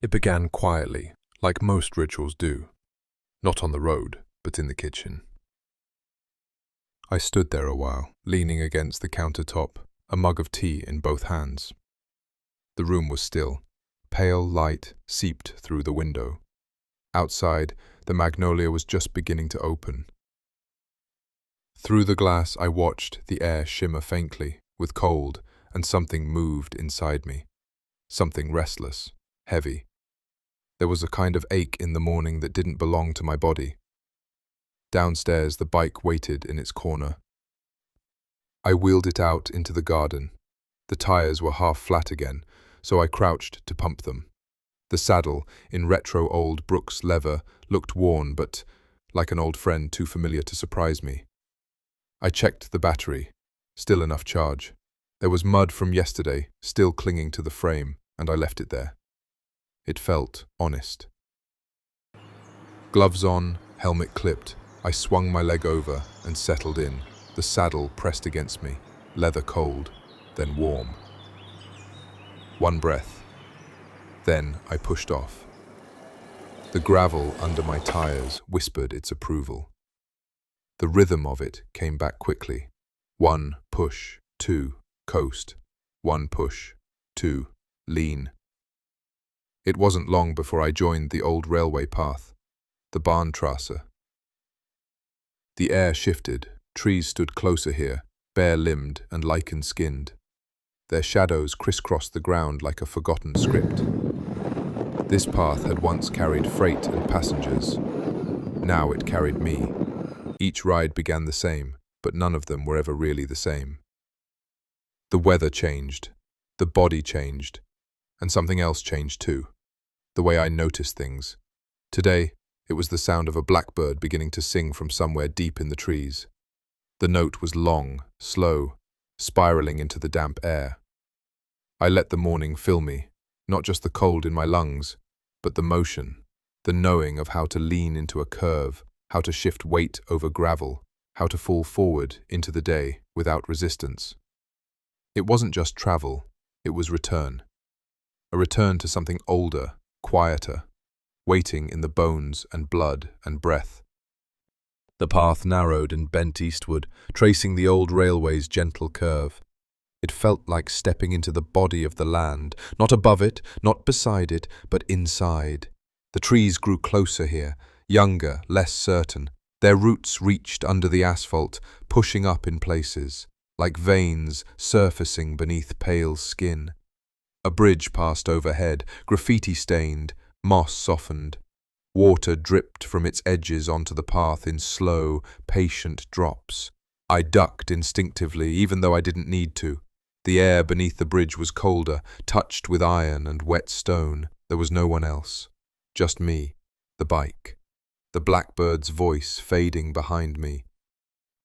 It began quietly, like most rituals do, not on the road, but in the kitchen. I stood there a while, leaning against the countertop, a mug of tea in both hands. The room was still. Pale light seeped through the window. Outside, the magnolia was just beginning to open. Through the glass, I watched the air shimmer faintly, with cold, and something moved inside me. Something restless, heavy. There was a kind of ache in the morning that didn't belong to my body. Downstairs, the bike waited in its corner. I wheeled it out into the garden. The tires were half flat again, so I crouched to pump them. The saddle, in retro old Brooks leather, looked worn but, like an old friend, too familiar to surprise me. I checked the battery. Still enough charge. There was mud from yesterday, still clinging to the frame, and I left it there. It felt honest. Gloves on, helmet clipped, I swung my leg over and settled in, the saddle pressed against me, leather cold, then warm. One breath. Then I pushed off. The gravel under my tires whispered its approval. The rhythm of it came back quickly. 1 push, 2 coast, 1 push, 2 lean. It wasn't long before I joined the old railway path, the Bahntrasse. The air shifted, trees stood closer here, bare-limbed and lichen-skinned. Their shadows crisscrossed the ground like a forgotten script. This path had once carried freight and passengers. Now it carried me. Each ride began the same, but none of them were ever really the same. The weather changed, the body changed, and something else changed too. The way I noticed things. Today, it was the sound of a blackbird beginning to sing from somewhere deep in the trees. The note was long, slow, spiraling into the damp air. I let the morning fill me, not just the cold in my lungs, but the motion, the knowing of how to lean into a curve, how to shift weight over gravel, how to fall forward into the day without resistance. It wasn't just travel, it was return. A return to something older, quieter, waiting in the bones and blood and breath. The path narrowed and bent eastward, tracing the old railway's gentle curve. It felt like stepping into the body of the land, not above it, not beside it, but inside. The trees grew closer here, younger, less certain. Their roots reached under the asphalt, pushing up in places, like veins surfacing beneath pale skin. A bridge passed overhead, graffiti-stained, moss softened. Water dripped from its edges onto the path in slow, patient drops. I ducked instinctively, even though I didn't need to. The air beneath the bridge was colder, touched with iron and wet stone. There was no one else. Just me, the bike, the blackbird's voice fading behind me,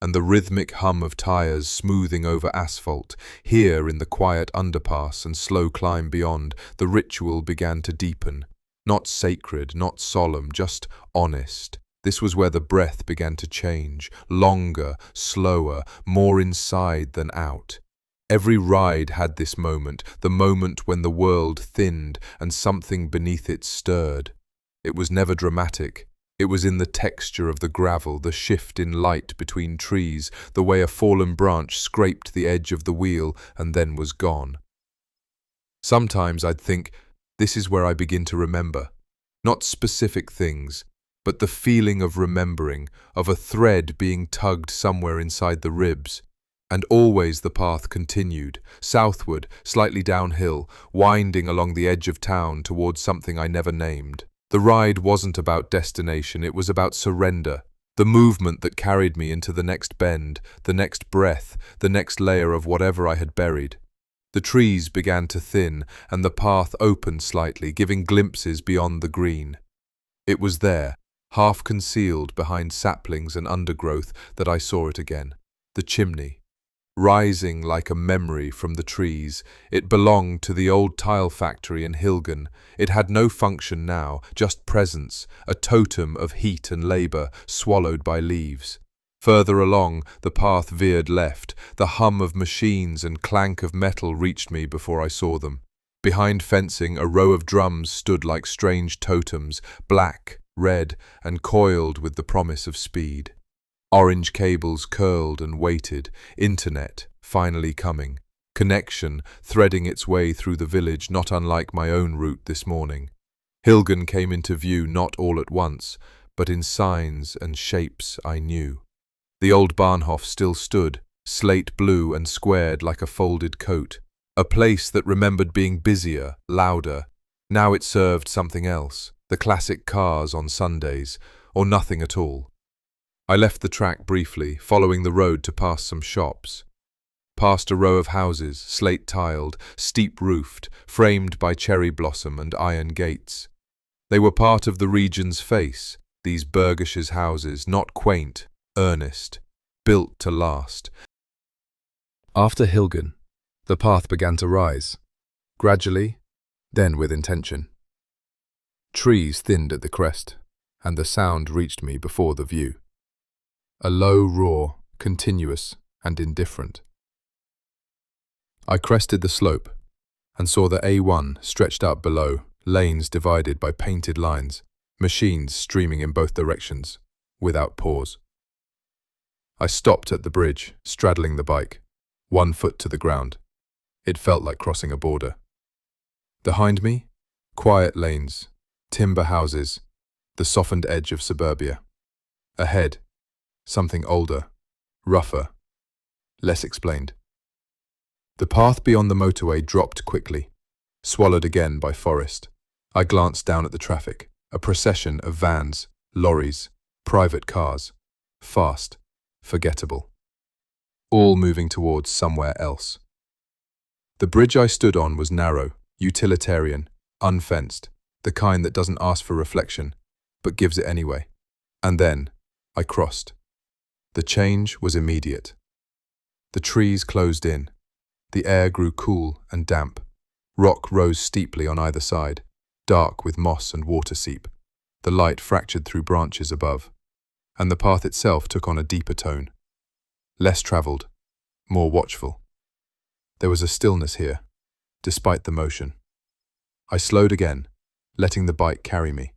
and the rhythmic hum of tires smoothing over asphalt. Here, in the quiet underpass and slow climb beyond, the ritual began to deepen. Not sacred, not solemn, just honest. This was where the breath began to change, longer, slower, more inside than out. Every ride had this moment, the moment when the world thinned and something beneath it stirred. It was never dramatic. It was in the texture of the gravel, the shift in light between trees, the way a fallen branch scraped the edge of the wheel and then was gone. Sometimes I'd think, this is where I begin to remember. Not specific things, but the feeling of remembering, of a thread being tugged somewhere inside the ribs. And always the path continued, southward, slightly downhill, winding along the edge of town towards something I never named. The ride wasn't about destination, it was about surrender. The movement that carried me into the next bend, the next breath, the next layer of whatever I had buried. The trees began to thin, and the path opened slightly, giving glimpses beyond the green. It was there, half concealed behind saplings and undergrowth, that I saw it again. The chimney. Rising like a memory from the trees, it belonged to the old tile factory in Hilgen. It had no function now, just presence, a totem of heat and labour swallowed by leaves. Further along, the path veered left. The hum of machines and clank of metal reached me before I saw them. Behind fencing, a row of drums stood like strange totems, black, red, and coiled with the promise of speed. Orange cables curled and waited, internet finally coming, connection threading its way through the village not unlike my own route this morning. Hilgen came into view not all at once, but in signs and shapes I knew. The old Bahnhof still stood, slate blue and squared like a folded coat, a place that remembered being busier, louder. Now it served something else, the classic cars on Sundays, or nothing at all. I left the track briefly, following the road to pass some shops. Past a row of houses, slate-tiled, steep-roofed, framed by cherry blossom and iron gates. They were part of the region's face, these burgishes houses, not quaint, earnest, built to last. After Hilgen, the path began to rise, gradually, then with intention. Trees thinned at the crest, and the sound reached me before the view. A low roar, continuous and indifferent. I crested the slope and saw the A1 stretched out below, lanes divided by painted lines, machines streaming in both directions, without pause. I stopped at the bridge, straddling the bike, 1 foot to the ground. It felt like crossing a border. Behind me, quiet lanes, timber houses, the softened edge of suburbia. Ahead, something older, rougher, less explained. The path beyond the motorway dropped quickly, swallowed again by forest. I glanced down at the traffic, a procession of vans, lorries, private cars, fast, forgettable, all moving towards somewhere else. The bridge I stood on was narrow, utilitarian, unfenced, the kind that doesn't ask for reflection, but gives it anyway. And then, I crossed. The change was immediate. The trees closed in. The air grew cool and damp. Rock rose steeply on either side, dark with moss and water seep. The light fractured through branches above, and the path itself took on a deeper tone. Less travelled, more watchful. There was a stillness here, despite the motion. I slowed again, letting the bike carry me.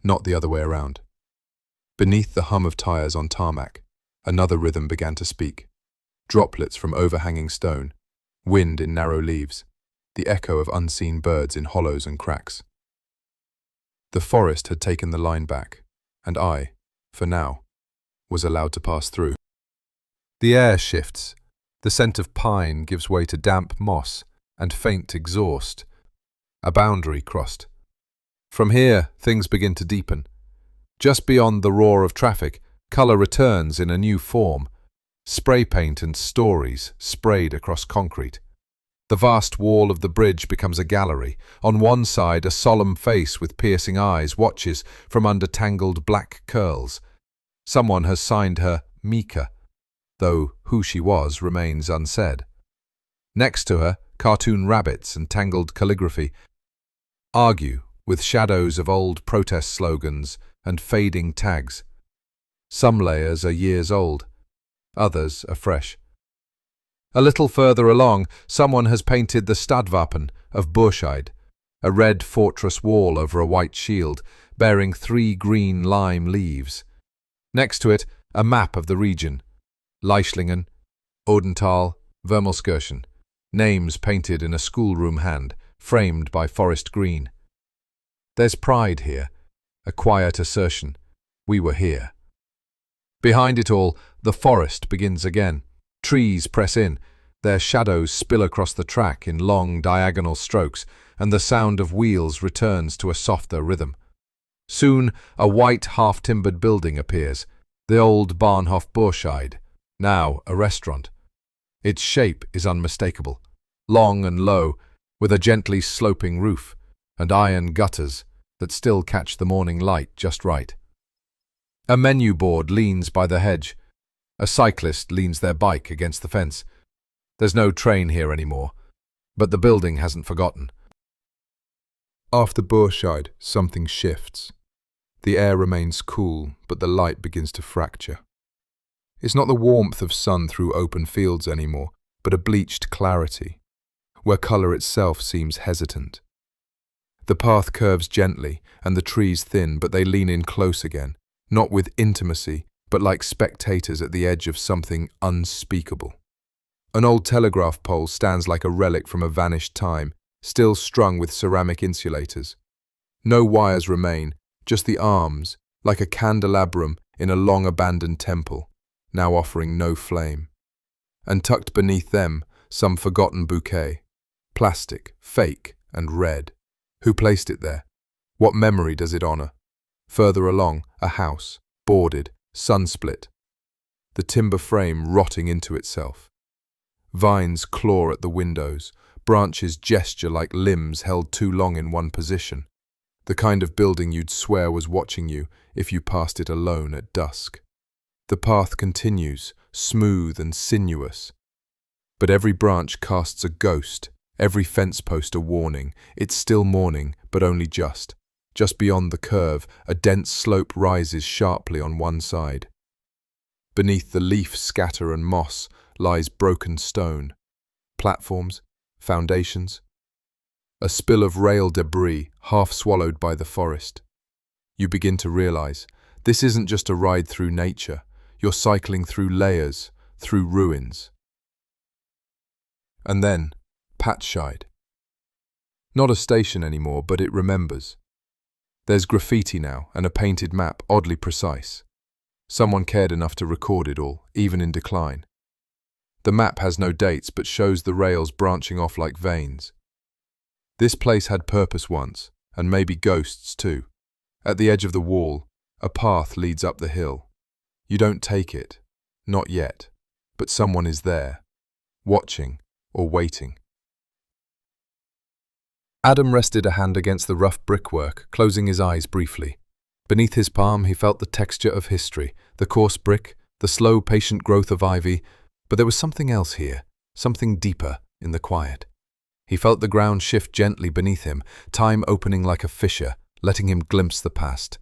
Not the other way around. Beneath the hum of tires on tarmac, another rhythm began to speak. Droplets from overhanging stone, wind in narrow leaves, the echo of unseen birds in hollows and cracks. The forest had taken the line back, and I, for now, was allowed to pass through. The air shifts. The scent of pine gives way to damp moss and faint exhaust. A boundary crossed. From here, things begin to deepen. Just beyond the roar of traffic, colour returns in a new form. Spray paint and stories sprayed across concrete. The vast wall of the bridge becomes a gallery. On one side, a solemn face with piercing eyes watches from under tangled black curls. Someone has signed her Mika, though who she was remains unsaid. Next to her, cartoon rabbits and tangled calligraphy argue with shadows of old protest slogans and fading tags. Some layers are years old. Others are fresh. A little further along, someone has painted the Stadwappen of Burscheid, a red fortress wall over a white shield, bearing 3 green lime leaves. Next to it, a map of the region. Leichlingen, Odenthal, Vermelskirchen, names painted in a schoolroom hand, framed by forest green. There's pride here, a quiet assertion. We were here. Behind it all, the forest begins again. Trees press in, their shadows spill across the track in long diagonal strokes, and the sound of wheels returns to a softer rhythm. Soon, a white half-timbered building appears, the old Bahnhof Burscheid, now a restaurant. Its shape is unmistakable, long and low, with a gently sloping roof, and iron gutters that still catch the morning light just right. A menu board leans by the hedge. A cyclist leans their bike against the fence. There's no train here anymore, but the building hasn't forgotten. After Burscheid, something shifts. The air remains cool, but the light begins to fracture. It's not the warmth of sun through open fields anymore, but a bleached clarity. where color itself seems hesitant. The path curves gently, and the trees thin, but they lean in close again, not with intimacy, but like spectators at the edge of something unspeakable. An old telegraph pole stands like a relic from a vanished time, still strung with ceramic insulators. No wires remain, just the arms, like a candelabrum in a long-abandoned temple, now offering no flame. And tucked beneath them, some forgotten bouquet. Plastic, fake, and red. Who placed it there? What memory does it honor? Further along, a house, boarded, sun-split. The timber frame rotting into itself. Vines claw at the windows, branches gesture like limbs held too long in one position. The kind of building you'd swear was watching you if you passed it alone at dusk. The path continues, smooth and sinuous. But every branch casts a ghost, every fence post a warning. It's still morning, but only just. Just beyond the curve, a dense slope rises sharply on one side. Beneath the leaf scatter and moss lies broken stone. Platforms, foundations. A spill of rail debris, half swallowed by the forest. You begin to realize, this isn't just a ride through nature. You're cycling through layers, through ruins. And then, Patscheid. Not a station anymore, but it remembers. There's graffiti now, and a painted map, oddly precise. Someone cared enough to record it all, even in decline. The map has no dates, but shows the rails branching off like veins. This place had purpose once, and maybe ghosts too. At the edge of the wall, a path leads up the hill. You don't take it, not yet, but someone is there, watching or waiting. Adam rested a hand against the rough brickwork, closing his eyes briefly. Beneath his palm he felt the texture of history, the coarse brick, the slow, patient growth of ivy, but there was something else here, something deeper in the quiet. He felt the ground shift gently beneath him, time opening like a fissure, letting him glimpse the past.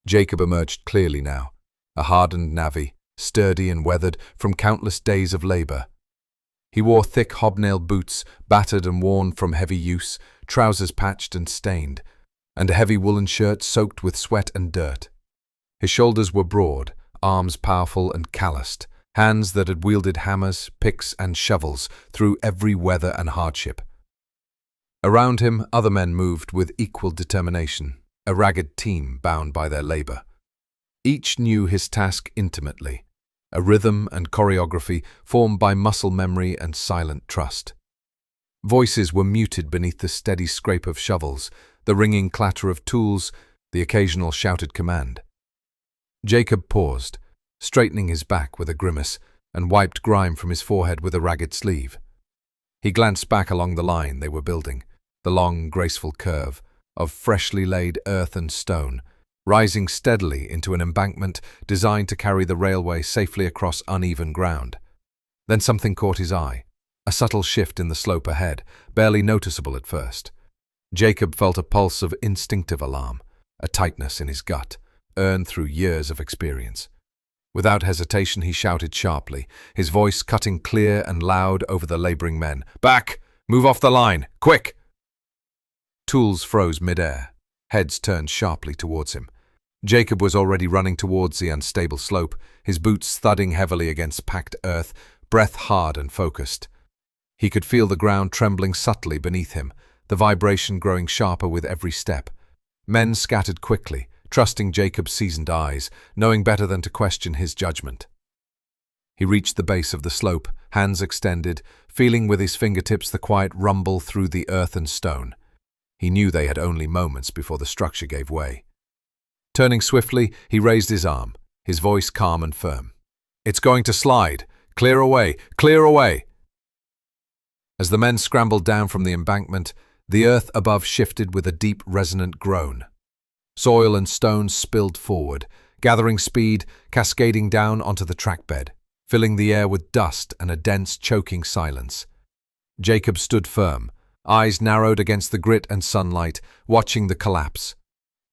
Jacob emerged clearly now, a hardened navvy, sturdy and weathered from countless days of labor. He wore thick hobnailed boots, battered and worn from heavy use, trousers patched and stained, and a heavy woolen shirt soaked with sweat and dirt. His shoulders were broad, arms powerful and calloused, hands that had wielded hammers, picks and shovels through every weather and hardship. Around him, other men moved with equal determination, a ragged team bound by their labor. Each knew his task intimately, a rhythm and choreography formed by muscle memory and silent trust. Voices were muted beneath the steady scrape of shovels, the ringing clatter of tools, the occasional shouted command. Jacob paused, straightening his back with a grimace, and wiped grime from his forehead with a ragged sleeve. He glanced back along the line they were building, the long, graceful curve of freshly laid earth and stone, rising steadily into an embankment designed to carry the railway safely across uneven ground. Then something caught his eye, a subtle shift in the slope ahead, barely noticeable at first. Jacob felt a pulse of instinctive alarm, a tightness in his gut, earned through years of experience. Without hesitation he shouted sharply, his voice cutting clear and loud over the laboring men. "Back! Move off the line! Quick!" Tools froze mid-air, heads turned sharply towards him. Jacob was already running towards the unstable slope, his boots thudding heavily against packed earth, breath hard and focused. He could feel the ground trembling subtly beneath him, the vibration growing sharper with every step. Men scattered quickly, trusting Jacob's seasoned eyes, knowing better than to question his judgment. He reached the base of the slope, hands extended, feeling with his fingertips the quiet rumble through the earth and stone. He knew they had only moments before the structure gave way. Turning swiftly, he raised his arm, his voice calm and firm. "It's going to slide! Clear away! Clear away!" As the men scrambled down from the embankment, the earth above shifted with a deep, resonant groan. Soil and stones spilled forward, gathering speed, cascading down onto the trackbed, filling the air with dust and a dense, choking silence. Jacob stood firm, eyes narrowed against the grit and sunlight, watching the collapse.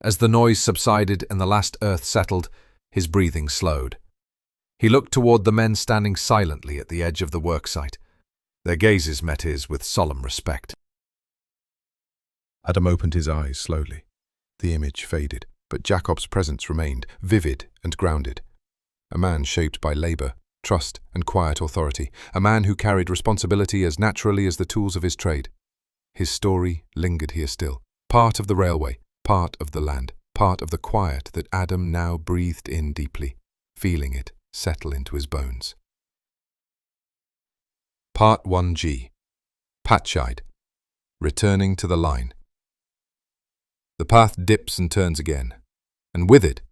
As the noise subsided and the last earth settled, his breathing slowed. He looked toward the men standing silently at the edge of the worksite. Their gazes met his with solemn respect. Adam opened his eyes slowly. The image faded, but Jacob's presence remained, vivid and grounded. A man shaped by labor, trust, and quiet authority. A man who carried responsibility as naturally as the tools of his trade. His story lingered here still. Part of the railway, part of the land, part of the quiet that Adam now breathed in deeply, feeling it settle into his bones. Part 1G. Patchide. Returning to the line. The path dips and turns again, and with it,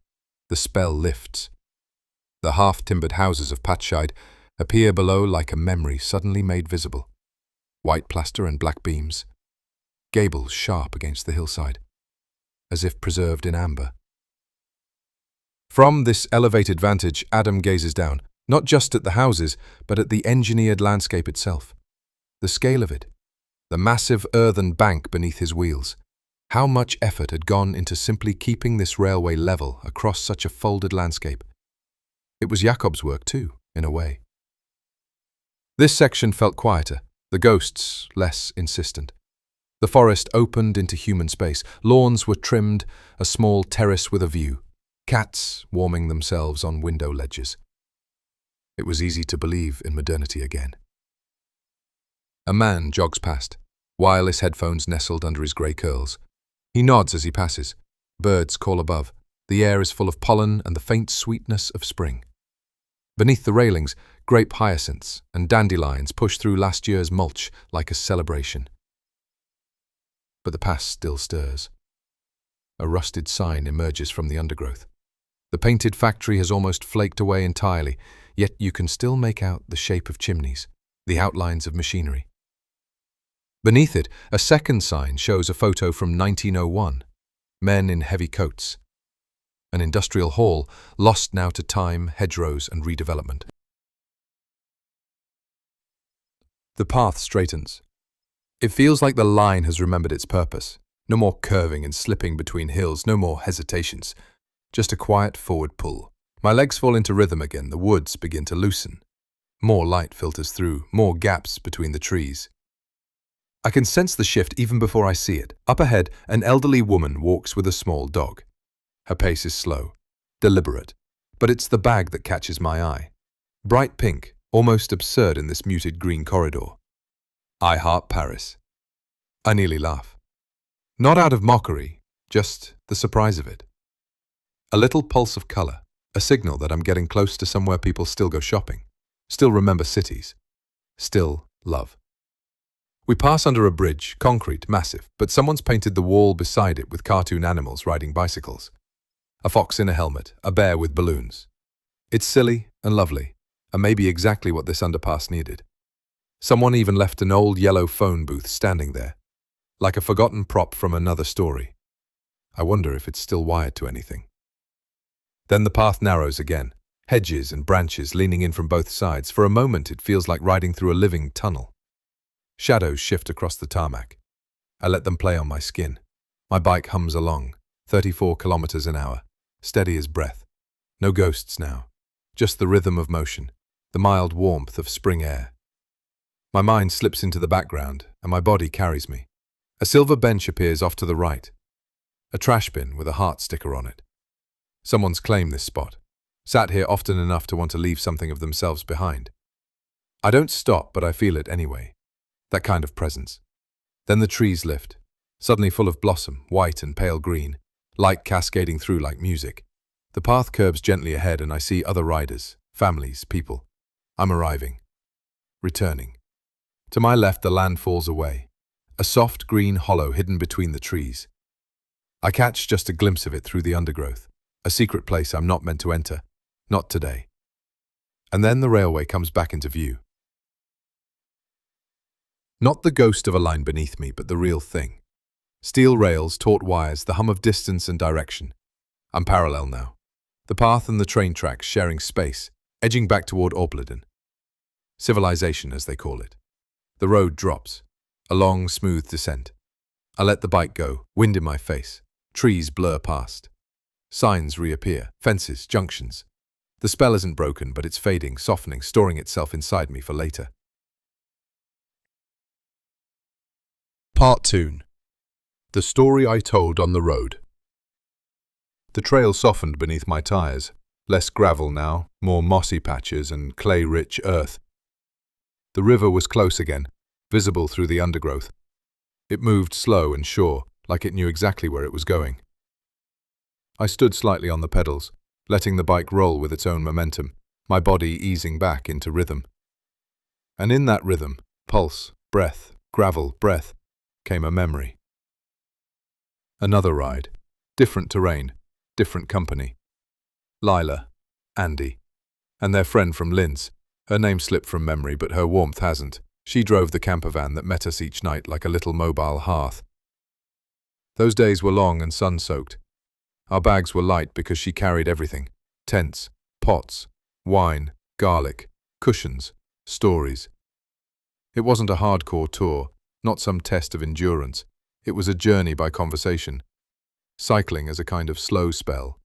the spell lifts. The half-timbered houses of Patchide appear below like a memory suddenly made visible. White plaster and black beams, gables sharp against the hillside, as if preserved in amber. From this elevated vantage, Adam gazes down, not just at the houses, but at the engineered landscape itself. The scale of it, the massive earthen bank beneath his wheels. How much effort had gone into simply keeping this railway level across such a folded landscape. It was Jacob's work too, in a way. This section felt quieter, the ghosts less insistent. The forest opened into human space. Lawns were trimmed, a small terrace with a view. Cats warming themselves on window ledges. It was easy to believe in modernity again. A man jogs past, wireless headphones nestled under his grey curls. He nods as he passes. Birds call above. The air is full of pollen and the faint sweetness of spring. Beneath the railings, grape hyacinths and dandelions push through last year's mulch like a celebration. But the past still stirs. A rusted sign emerges from the undergrowth. The painted factory has almost flaked away entirely, yet you can still make out the shape of chimneys, the outlines of machinery. Beneath it, a second sign shows a photo from 1901. Men in heavy coats. An industrial hall, lost now to time, hedgerows, and redevelopment. The path straightens. It feels like the line has remembered its purpose. No more curving and slipping between hills, no more hesitations. Just a quiet forward pull. My legs fall into rhythm again, the woods begin to loosen. More light filters through, more gaps between the trees. I can sense the shift even before I see it. Up ahead, an elderly woman walks with a small dog. Her pace is slow, deliberate, but it's the bag that catches my eye. Bright pink, almost absurd in this muted green corridor. I heart Paris. I nearly laugh. Not out of mockery, just the surprise of it. A little pulse of colour, a signal that I'm getting close to somewhere people still go shopping, still remember cities, still love. We pass under a bridge, concrete, massive, but someone's painted the wall beside it with cartoon animals riding bicycles. A fox in a helmet, a bear with balloons. It's silly and lovely, and maybe exactly what this underpass needed. Someone even left an old yellow phone booth standing there, like a forgotten prop from another story. I wonder if it's still wired to anything. Then the path narrows again, hedges and branches leaning in from both sides. For a moment it feels like riding through a living tunnel. Shadows shift across the tarmac. I let them play on my skin. My bike hums along, 34 kilometers an hour, steady as breath. No ghosts now, just the rhythm of motion, the mild warmth of spring air. My mind slips into the background, and my body carries me. A silver bench appears off to the right. A trash bin with a heart sticker on it. Someone's claimed this spot, sat here often enough to want to leave something of themselves behind. I don't stop, but I feel it anyway. That kind of presence. Then the trees lift, suddenly full of blossom, white and pale green, light cascading through like music. The path curbs gently ahead and I see other riders, families, people. I'm arriving. Returning. To my left the land falls away, a soft green hollow hidden between the trees. I catch just a glimpse of it through the undergrowth, a secret place I'm not meant to enter, not today. And then the railway comes back into view. Not the ghost of a line beneath me, but the real thing. Steel rails, taut wires, the hum of distance and direction. I'm parallel now. The path and the train tracks sharing space, edging back toward Opladen. Civilization, as they call it. The road drops, a long, smooth descent. I let the bike go, wind in my face. Trees blur past. Signs reappear, fences, junctions. The spell isn't broken, but it's fading, softening, storing itself inside me for later. Part 2. The story I told on the road. The trail softened beneath my tires. Less gravel now, more mossy patches and clay-rich earth. The river was close again, visible through the undergrowth. It moved slow and sure, like it knew exactly where it was going. I stood slightly on the pedals, letting the bike roll with its own momentum, my body easing back into rhythm. And in that rhythm, pulse, breath, gravel, breath, came a memory. Another ride, different terrain, different company. Lila, Andy, and their friend from Linz. Her name slipped from memory, but her warmth hasn't. She drove the camper van that met us each night like a little mobile hearth. Those days were long and sun-soaked. Our bags were light because she carried everything: tents, pots, wine, garlic, cushions, stories. It wasn't a hardcore tour, not some test of endurance. It was a journey by conversation, cycling as a kind of slow spell.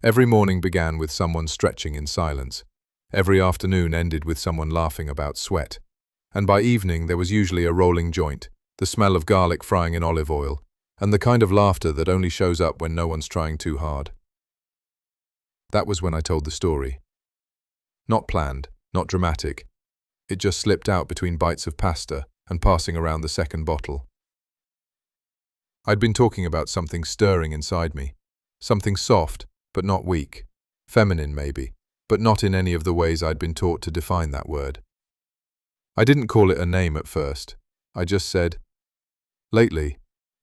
Every morning began with someone stretching in silence. Every afternoon ended with someone laughing about sweat. And by evening there was usually a rolling joint, the smell of garlic frying in olive oil, and the kind of laughter that only shows up when no one's trying too hard. That was when I told the story. Not planned, not dramatic. It just slipped out between bites of pasta and passing around the second bottle. I'd been talking about something stirring inside me, something soft, but not weak, feminine maybe, but not in any of the ways I'd been taught to define that word. I didn't call it a name at first. I just said, lately,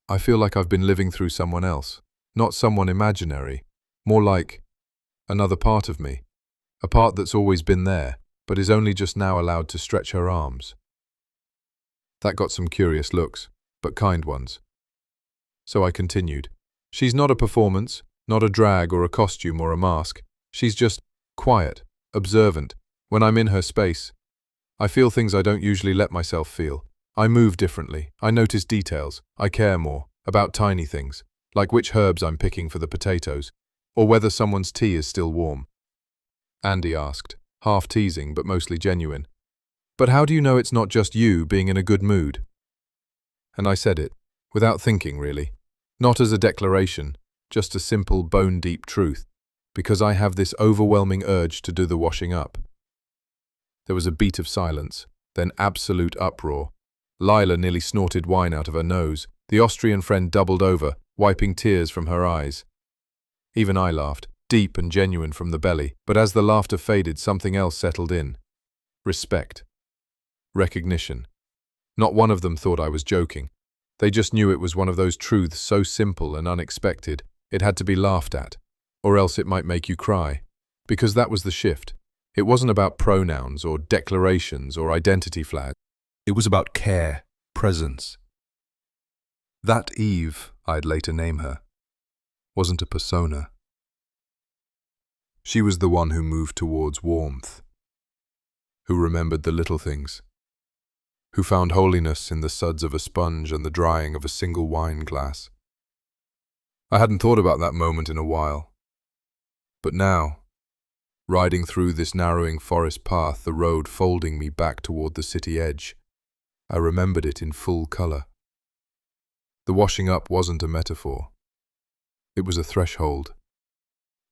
I feel like I've been living through someone else, not someone imaginary, more like another part of me, a part that's always been there, but is only just now allowed to stretch her arms. That got some curious looks, but kind ones. So I continued. She's not a performance, not a drag or a costume or a mask. She's just quiet, observant. When I'm in her space, I feel things I don't usually let myself feel. I move differently. I notice details. I care more about tiny things, like which herbs I'm picking for the potatoes, or whether someone's tea is still warm. Andy asked, half teasing but mostly genuine. But how do you know it's not just you being in a good mood? And I said it, without thinking really. Not as a declaration, just a simple bone-deep truth, because I have this overwhelming urge to do the washing up. There was a beat of silence, then absolute uproar. Lila nearly snorted wine out of her nose. The Austrian friend doubled over, wiping tears from her eyes. Even I laughed, deep and genuine from the belly, but as the laughter faded, something else settled in. Respect. Recognition. Not one of them thought I was joking. They just knew it was one of those truths so simple and unexpected, it had to be laughed at, or else it might make you cry. Because that was the shift. It wasn't about pronouns or declarations or identity flags. It was about care, presence. That Eve, I'd later name her, wasn't a persona. She was the one who moved towards warmth, who remembered the little things, who found holiness in the suds of a sponge and the drying of a single wine glass. I hadn't thought about that moment in a while. But now, riding through this narrowing forest path, the road folding me back toward the city edge, I remembered it in full color. The washing up wasn't a metaphor. It was a threshold,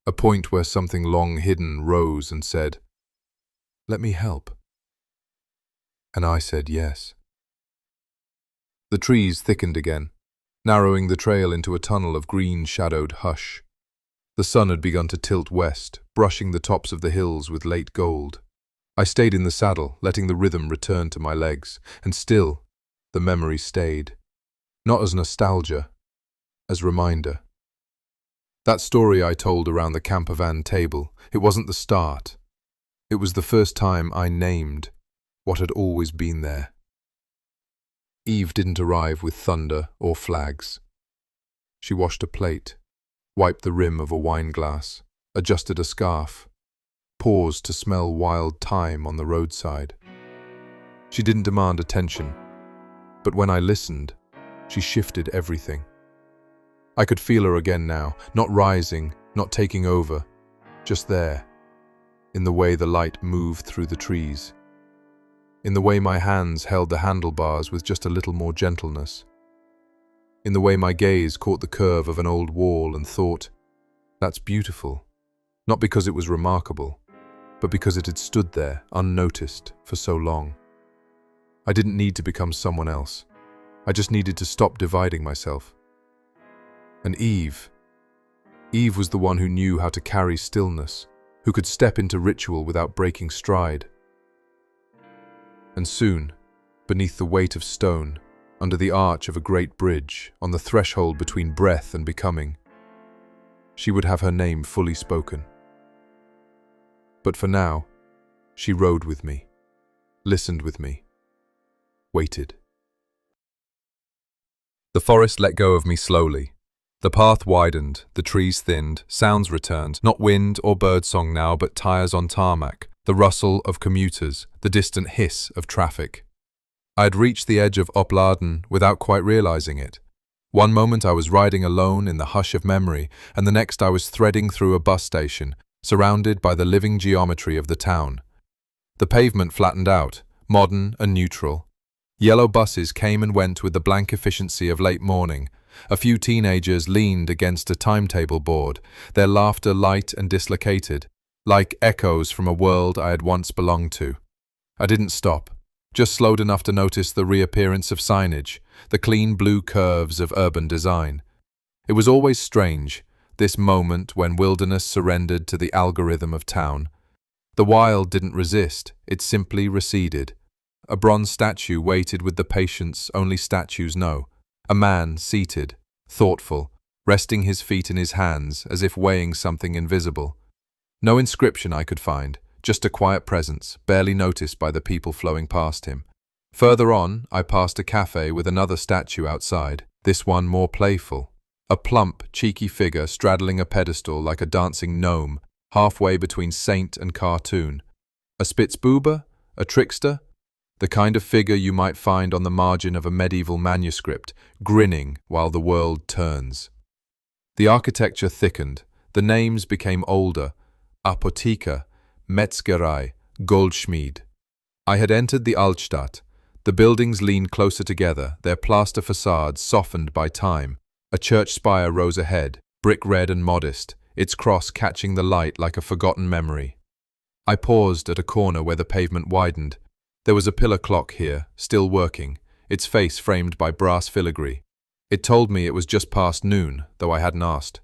a point where something long hidden rose and said, "Let me help." And I said yes. The trees thickened again, narrowing the trail into a tunnel of green-shadowed hush. The sun had begun to tilt west, brushing the tops of the hills with late gold. I stayed in the saddle, letting the rhythm return to my legs, and still, the memory stayed. Not as nostalgia, as reminder. That story I told around the campervan table, it wasn't the start. It was the first time I named what had always been there. Eve didn't arrive with thunder or flags. She washed a plate, wiped the rim of a wine glass, adjusted a scarf, paused to smell wild thyme on the roadside. She didn't demand attention, but when I listened, she shifted everything. I could feel her again now, not rising, not taking over, just there, in the way the light moved through the trees. in the way my hands held the handlebars with just a little more gentleness, in the way my gaze caught the curve of an old wall and thought, "That's beautiful," not because it was remarkable, but because it had stood there, unnoticed, for so long. I didn't need to become someone else. I just needed to stop dividing myself. And Eve was the one who knew how to carry stillness, who could step into ritual without breaking stride. And soon, beneath the weight of stone, under the arch of a great bridge, on the threshold between breath and becoming, she would have her name fully spoken. But for now, she rode with me, listened with me, waited. The forest let go of me slowly. The path widened, the trees thinned, sounds returned, not wind or birdsong now, but tires on tarmac, the rustle of commuters, the distant hiss of traffic. I had reached the edge of Opladen without quite realizing it. One moment I was riding alone in the hush of memory, and the next I was threading through a bus station, surrounded by the living geometry of the town. The pavement flattened out, modern and neutral. Yellow buses came and went with the blank efficiency of late morning. A few teenagers leaned against a timetable board, their laughter light and dislocated, like echoes from a world I had once belonged to. I didn't stop, just slowed enough to notice the reappearance of signage, the clean blue curves of urban design. It was always strange, this moment when wilderness surrendered to the algorithm of town. The wild didn't resist, it simply receded. A bronze statue waited with the patience only statues know. A man seated, thoughtful, resting his feet in his hands as if weighing something invisible. No inscription I could find, just a quiet presence, barely noticed by the people flowing past him. Further on, I passed a cafe with another statue outside, this one more playful. A plump, cheeky figure straddling a pedestal like a dancing gnome, halfway between saint and cartoon. A Spitzbuber? A trickster? The kind of figure you might find on the margin of a medieval manuscript, grinning while the world turns. The architecture thickened, the names became older: Apotheker, Metzgerei, Goldschmied. I had entered the Altstadt. The buildings leaned closer together, their plaster facades softened by time. A church spire rose ahead, brick red and modest, its cross catching the light like a forgotten memory. I paused at a corner where the pavement widened. There was a pillar clock here, still working, its face framed by brass filigree. It told me it was just past noon, though I hadn't asked.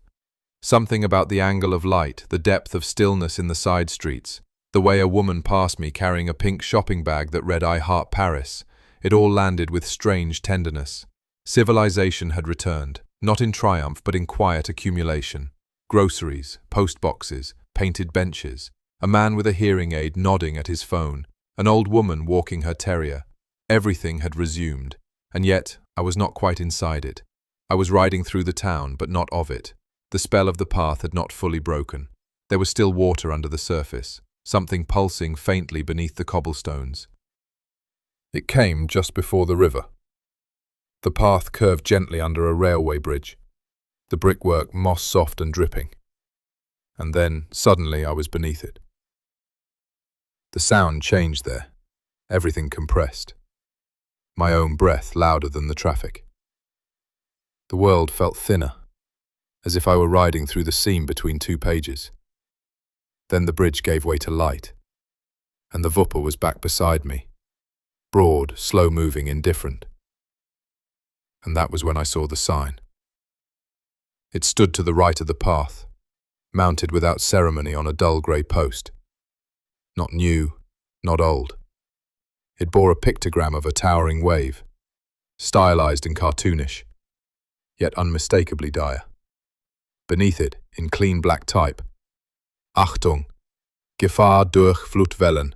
Something about the angle of light, the depth of stillness in the side streets, the way a woman passed me carrying a pink shopping bag that read "I Heart Paris," it all landed with strange tenderness. Civilization had returned, not in triumph but in quiet accumulation. Groceries, post boxes, painted benches, a man with a hearing aid nodding at his phone, an old woman walking her terrier. Everything had resumed, and yet I was not quite inside it. I was riding through the town, but not of it. The spell of the path had not fully broken. There was still water under the surface, something pulsing faintly beneath the cobblestones. It came just before the river. The path curved gently under a railway bridge, the brickwork moss-soft and dripping. And then, suddenly, I was beneath it. The sound changed there, everything compressed. My own breath louder than the traffic. The world felt thinner, as if I were riding through the seam between two pages. Then the bridge gave way to light, and the Wupper was back beside me, broad, slow-moving, indifferent. And that was when I saw the sign. It stood to the right of the path, mounted without ceremony on a dull grey post. Not new, not old. It bore a pictogram of a towering wave, stylized and cartoonish, yet unmistakably dire. Beneath it, in clean black type, Achtung, Gefahr durch Flutwellen,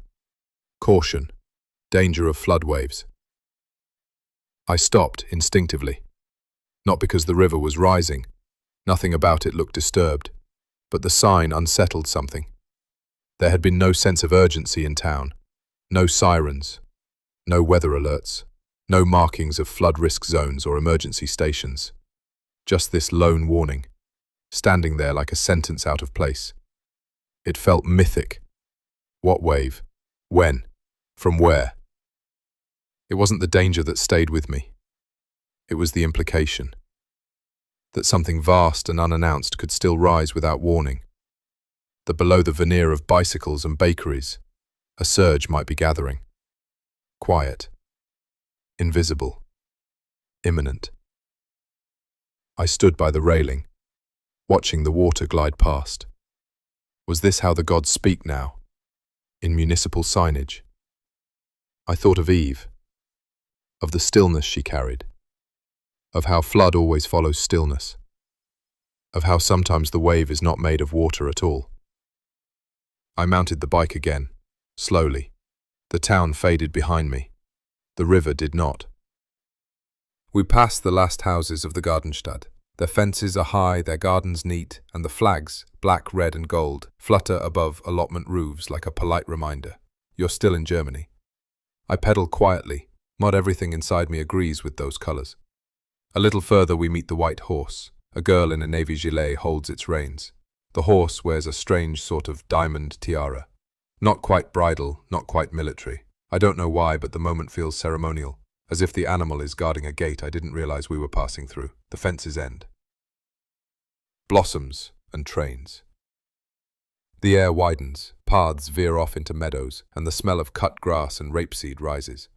caution, danger of flood waves. I stopped instinctively, not because the river was rising, nothing about it looked disturbed, but the sign unsettled something. There had been no sense of urgency in town, no sirens, no weather alerts, no markings of flood risk zones or emergency stations. Just this lone warning, standing there like a sentence out of place. It felt mythic. What wave? When? From where? It wasn't the danger that stayed with me. It was the implication that something vast and unannounced could still rise without warning, that below the veneer of bicycles and bakeries, a surge might be gathering. Quiet, invisible, imminent. I stood by the railing, watching the water glide past. Was this how the gods speak now, in municipal signage? I thought of Eve, of the stillness she carried, of how flood always follows stillness, of how sometimes the wave is not made of water at all. I mounted the bike again, slowly. The town faded behind me. The river did not. We passed the last houses of the Gartenstadt. Their fences are high, their gardens neat, and the flags, black, red and gold, flutter above allotment roofs like a polite reminder. You're still in Germany. I pedal quietly. Not everything inside me agrees with those colors. A little further we meet the White Horse. A girl in a navy gilet holds its reins. The horse wears a strange sort of diamond tiara. Not quite bridal, not quite military. I don't know why, but the moment feels ceremonial, as if the animal is guarding a gate I didn't realize we were passing through. The fence's end. Blossoms and trains. The air widens, paths veer off into meadows, and the smell of cut grass and rapeseed rises.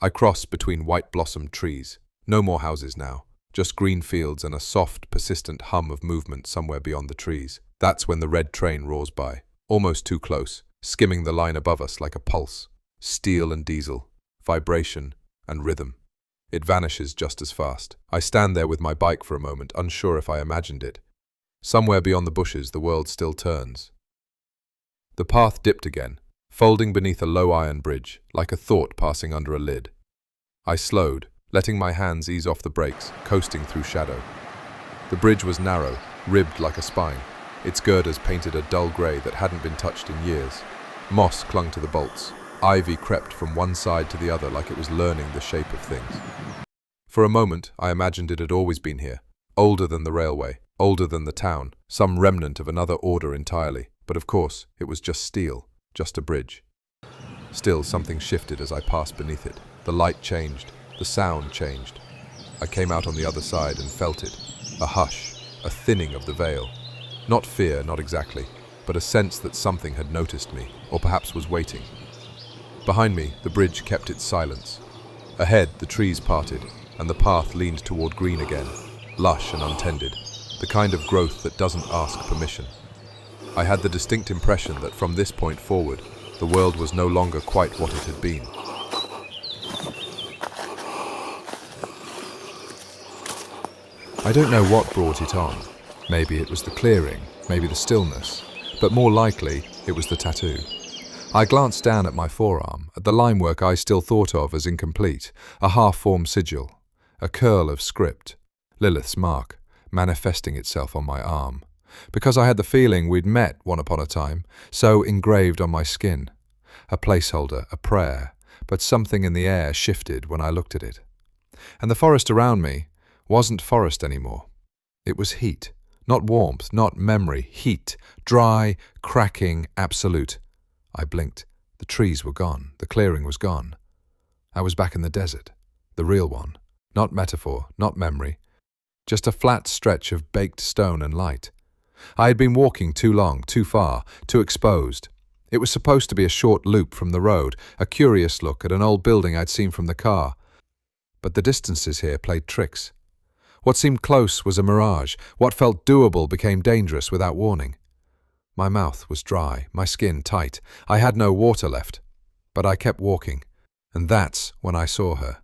I cross between white-blossomed trees. No more houses now, just green fields and a soft, persistent hum of movement somewhere beyond the trees. That's when the red train roars by, almost too close, skimming the line above us like a pulse. Steel and diesel, vibration and rhythm. It vanishes just as fast. I stand there with my bike for a moment, unsure if I imagined it. Somewhere beyond the bushes, the world still turns. The path dipped again, folding beneath a low iron bridge, like a thought passing under a lid. I slowed, letting my hands ease off the brakes, coasting through shadow. The bridge was narrow, ribbed like a spine. Its girders painted a dull grey that hadn't been touched in years. Moss clung to the bolts. Ivy crept from one side to the other like it was learning the shape of things. For a moment, I imagined it had always been here, older than the railway, older than the town, some remnant of another order entirely. But of course, it was just steel, just a bridge. Still, something shifted as I passed beneath it. The light changed, the sound changed. I came out on the other side and felt it. A hush, a thinning of the veil. Not fear, not exactly, but a sense that something had noticed me, or perhaps was waiting. Behind me, the bridge kept its silence. Ahead, the trees parted, and the path leaned toward green again, lush and untended, the kind of growth that doesn't ask permission. I had the distinct impression that from this point forward, the world was no longer quite what it had been. I don't know what brought it on. Maybe it was the clearing, maybe the stillness, but more likely it was the tattoo. I glanced down at my forearm, at the linework I still thought of as incomplete, a half-formed sigil, a curl of script, Lilith's mark, manifesting itself on my arm. Because I had the feeling we'd met one upon a time, so engraved on my skin. A placeholder, a prayer, but something in the air shifted when I looked at it. And the forest around me wasn't forest anymore. It was heat, not warmth, not memory, heat, dry, cracking, absolute. I blinked. The trees were gone, the clearing was gone. I was back in the desert, the real one, not metaphor, not memory, just a flat stretch of baked stone and light. I had been walking too long, too far, too exposed. It was supposed to be a short loop from the road, a curious look at an old building I'd seen from the car. But the distances here played tricks. What seemed close was a mirage. What felt doable became dangerous without warning. My mouth was dry, my skin tight. I had no water left. But I kept walking, and that's when I saw her.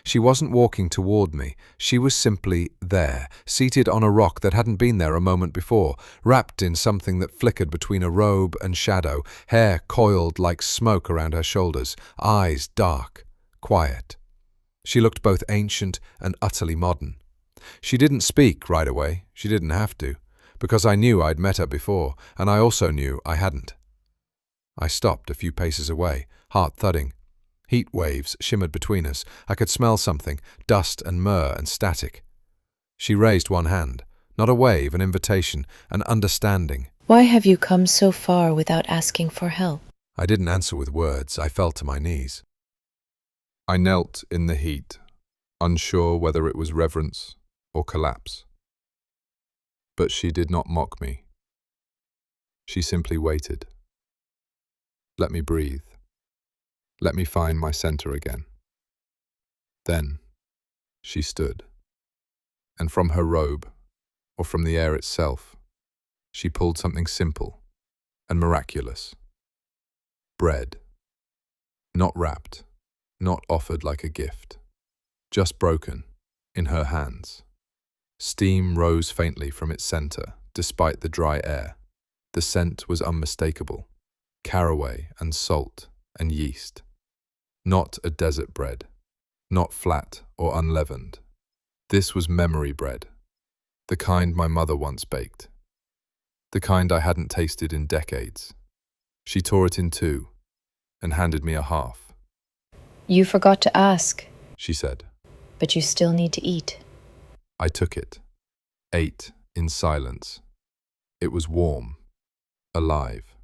She wasn't walking toward me. She was simply there, seated on a rock that hadn't been there a moment before, wrapped in something that flickered between a robe and shadow, hair coiled like smoke around her shoulders, eyes dark, quiet. She looked both ancient and utterly modern. She didn't speak right away. She didn't have to, because I knew I'd met her before, and I also knew I hadn't. I stopped a few paces away, heart thudding. Heat waves shimmered between us. I could smell something, dust and myrrh and static. She raised one hand, not a wave, an invitation, an understanding. Why have you come so far without asking for help? I didn't answer with words. I fell to my knees. I knelt in the heat, unsure whether it was reverence or collapse. But she did not mock me. She simply waited. Let me breathe. Let me find my center again. Then she stood, and from her robe, or from the air itself, she pulled something simple and miraculous. Bread. Not wrapped, not offered like a gift, just broken in her hands. Steam rose faintly from its center, despite the dry air. The scent was unmistakable, caraway and salt and yeast. Not a desert bread, not flat or unleavened. This was memory bread, the kind my mother once baked, the kind I hadn't tasted in decades. She tore it in two and handed me a half. You forgot to ask, She said. but you still need to eat. I took it, ate in silence. It was warm, alive.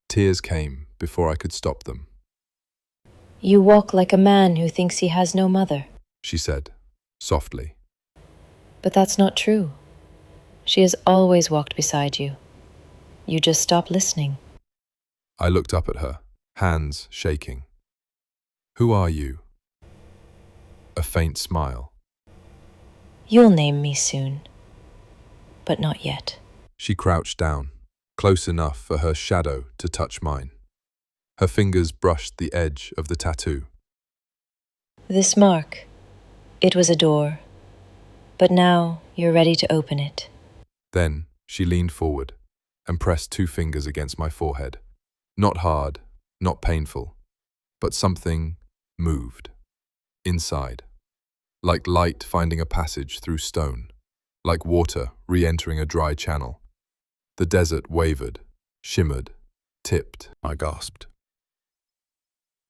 Tears came before I could stop them. You walk like a man who thinks he has no mother. She said, softly. But that's not true. She has always walked beside you. You just stop listening. I looked up at her, hands shaking. Who are you? A faint smile. You'll name me soon. But not yet. She crouched down, close enough for her shadow to touch mine. Her fingers brushed the edge of the tattoo. This mark, it was a door. But now you're ready to open it. Then she leaned forward and pressed two fingers against my forehead. Not hard, not painful, but something moved. Inside. Like light finding a passage through stone. Like water re-entering a dry channel. The desert wavered, shimmered, tipped. I gasped.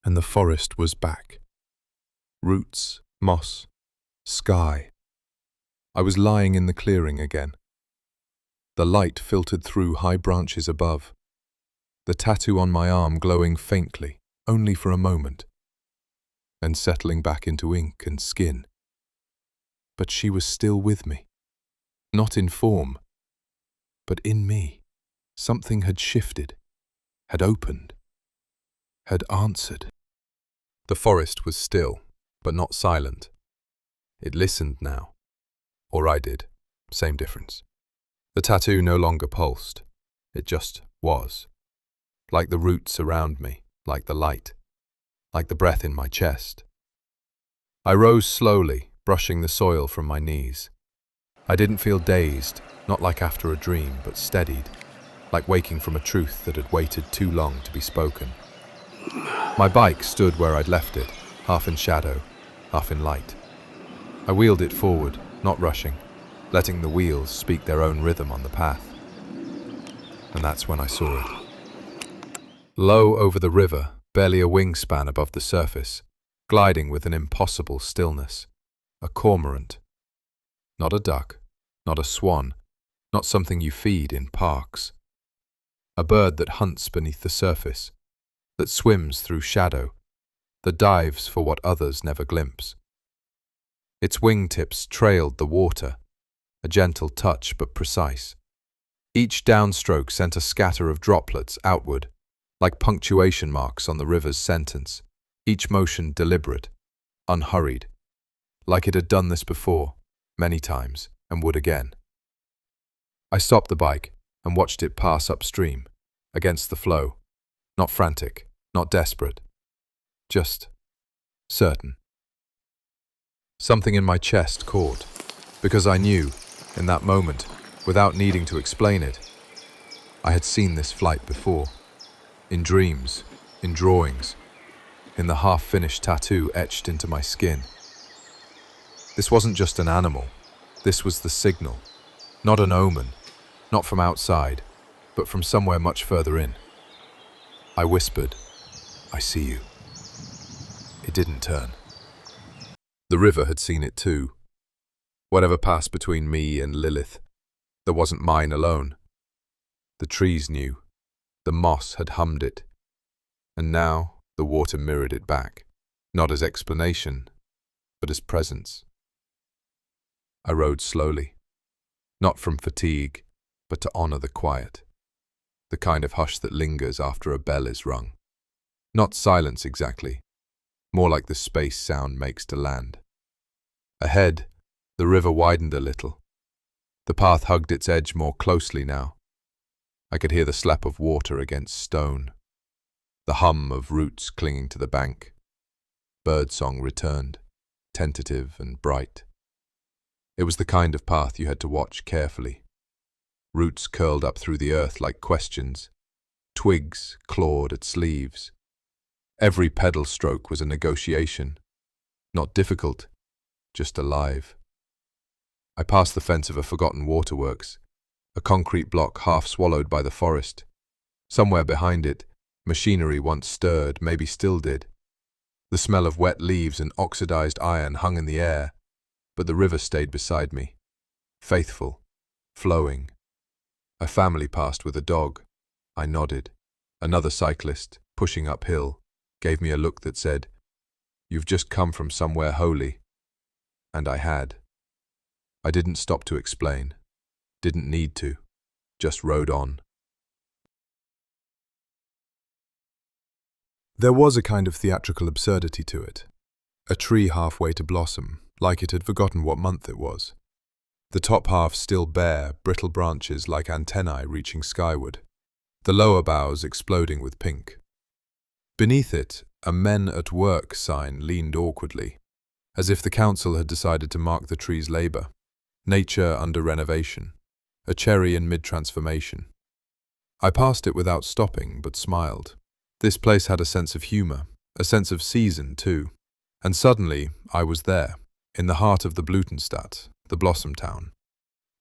And the forest was back. Roots, moss, sky. I was lying in the clearing again. The light filtered through high branches above. The tattoo on my arm glowing faintly, only for a moment, and settling back into ink and skin. But she was still with me. Not in form, but in me. Something had shifted, had opened, had answered. The forest was still, but not silent. It listened now. Or I did. Same difference. The tattoo no longer pulsed. It just was. Like the roots around me, like the light, like the breath in my chest. I rose slowly, brushing the soil from my knees. I didn't feel dazed, not like after a dream, but steadied, like waking from a truth that had waited too long to be spoken. My bike stood where I'd left it, half in shadow, half in light. I wheeled it forward, not rushing, letting the wheels speak their own rhythm on the path. And that's when I saw it. Low over the river, barely a wingspan above the surface, gliding with an impossible stillness. A cormorant. Not a duck, not a swan, not something you feed in parks. A bird that hunts beneath the surface, that swims through shadow, that dives for what others never glimpse. Its wingtips trailed the water, a gentle touch but precise. Each downstroke sent a scatter of droplets outward, like punctuation marks on the river's sentence, each motion deliberate, unhurried, like it had done this before, many times, and would again. I stopped the bike and watched it pass upstream, against the flow, not frantic, not desperate, just certain. Something in my chest caught, because I knew, in that moment, without needing to explain it, I had seen this flight before. In dreams, in drawings, in the half-finished tattoo etched into my skin. This wasn't just an animal, this was the signal. Not an omen, not from outside, but from somewhere much further in. I whispered, "I see you." It didn't turn. The river had seen it too. Whatever passed between me and Lilith, there wasn't mine alone. The trees knew, the moss had hummed it, and now the water mirrored it back. not as explanation, but as presence. I rode slowly, not from fatigue, but to honor the quiet, the kind of hush that lingers after a bell is rung. Not silence exactly, more like the space sound makes to land. Ahead, the river widened a little. The path hugged its edge more closely now. I could hear the slap of water against stone, the hum of roots clinging to the bank. Birdsong returned, tentative and bright. It was the kind of path you had to watch carefully. Roots curled up through the earth like questions. Twigs clawed at sleeves. Every pedal stroke was a negotiation. Not difficult, just alive. I passed the fence of a forgotten waterworks, a concrete block half swallowed by the forest. Somewhere behind it, machinery once stirred, maybe still did. The smell of wet leaves and oxidized iron hung in the air, but the river stayed beside me, faithful, flowing. A family passed with a dog. I nodded. Another cyclist, pushing uphill, gave me a look that said, "You've just come from somewhere holy." And I had. I didn't stop to explain. Didn't need to. Just rode on. There was a kind of theatrical absurdity to it. A tree halfway to blossom, like it had forgotten what month it was. The top half still bare, brittle branches like antennae reaching skyward, the lower boughs exploding with pink. Beneath it, a Men at Work sign leaned awkwardly, as if the council had decided to mark the tree's labor. Nature under renovation, a cherry in mid-transformation. I passed it without stopping, but smiled. This place had a sense of humor, a sense of season too. And suddenly, I was there, in the heart of the Blutenstadt, the Blossom Town.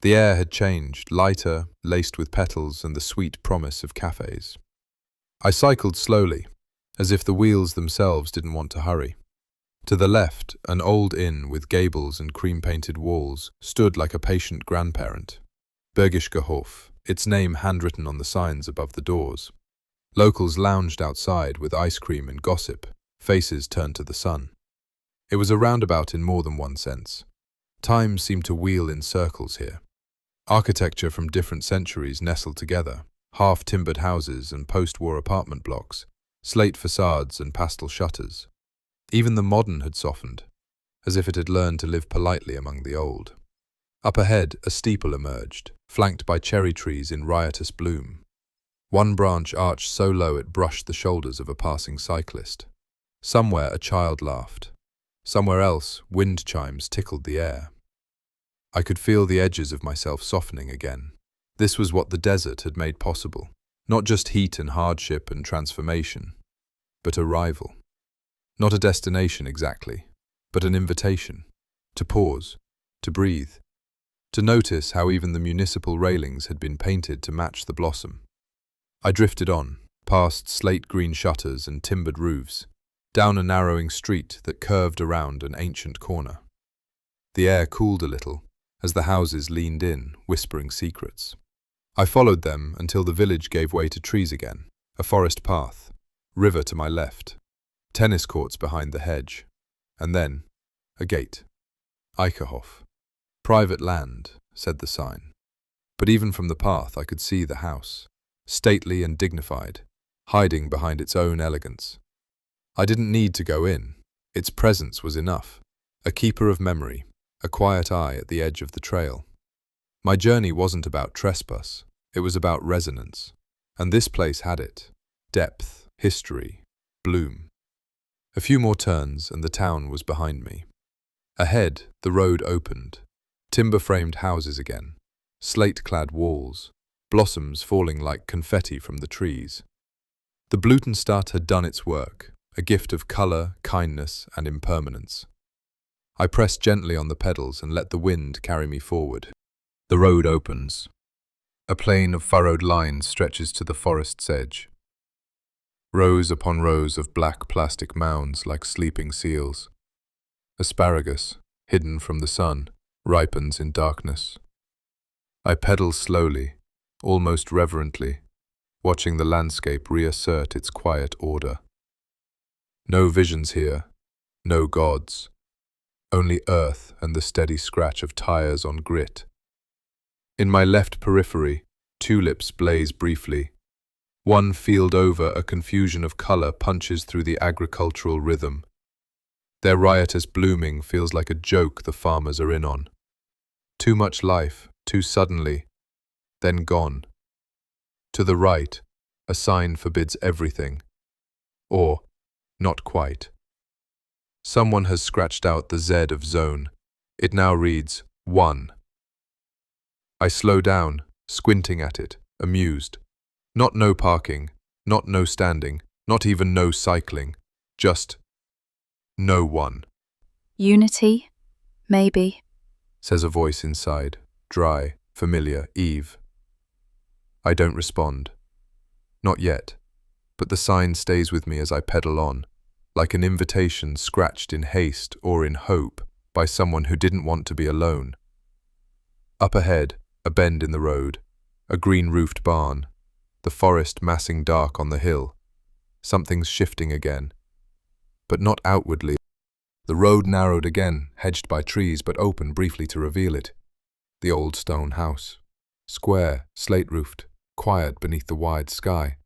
The air had changed, lighter, laced with petals and the sweet promise of cafes. I cycled slowly, as if the wheels themselves didn't want to hurry. To the left, an old inn with gables and cream-painted walls stood like a patient grandparent. Bergischer Hof, its name handwritten on the signs above the doors. Locals lounged outside with ice cream and gossip, faces turned to the sun. It was a roundabout in more than one sense. Time seemed to wheel in circles here. Architecture from different centuries nestled together, half-timbered houses and post-war apartment blocks, slate facades and pastel shutters. Even the modern had softened, as if it had learned to live politely among the old. Up ahead, a steeple emerged, flanked by cherry trees in riotous bloom. One branch arched so low it brushed the shoulders of a passing cyclist. Somewhere a child laughed. Somewhere else, wind chimes tickled the air. I could feel the edges of myself softening again. This was what the desert had made possible. Not just heat and hardship and transformation, but arrival. Not a destination exactly, but an invitation. To pause, to breathe, to notice how even the municipal railings had been painted to match the blossom. I drifted on, past slate-green shutters and timbered roofs, down a narrowing street that curved around an ancient corner. The air cooled a little as the houses leaned in, whispering secrets. I followed them until the village gave way to trees again, a forest path, river to my left, tennis courts behind the hedge, and then a gate. Eicherhof. Private land, said the sign. But even from the path I could see the house, stately and dignified, hiding behind its own elegance. I didn't need to go in. Its presence was enough. A keeper of memory, a quiet eye at the edge of the trail. My journey wasn't about trespass, it was about resonance. And this place had it. Depth, history, bloom. A few more turns and the town was behind me. Ahead, the road opened. Timber-framed houses again, slate-clad walls, blossoms falling like confetti from the trees. The Blutenstadt had done its work, a gift of colour, kindness, and impermanence. I pressed gently on the pedals and let the wind carry me forward. The road opens. A plain of furrowed lines stretches to the forest's edge. Rows upon rows of black plastic mounds like sleeping seals. Asparagus, hidden from the sun, ripens in darkness. I pedal slowly, almost reverently, watching the landscape reassert its quiet order. No visions here, No gods. Only earth and the steady scratch of tires on grit. In my left periphery, tulips blaze briefly. One field over, a confusion of colour punches through the agricultural rhythm. Their riotous blooming feels like a joke the farmers are in on. Too much life, too suddenly, then gone. To the right, a sign forbids everything. Or, not quite. Someone has scratched out the Z of zone. It now reads 1. I slow down, squinting at it, amused. Not no parking, not no standing, not even no cycling, just no one. Unity? Maybe. Says a voice inside, dry, familiar, Eve. I don't respond. Not yet, but the sign stays with me as I pedal on, like an invitation scratched in haste or in hope by someone who didn't want to be alone. Up ahead, a bend in the road, a green-roofed barn, the forest massing dark on the hill. Something's shifting again, but not outwardly. The road narrowed again, hedged by trees, but open briefly to reveal it. The old stone house. Square, slate-roofed, quiet beneath the wide sky.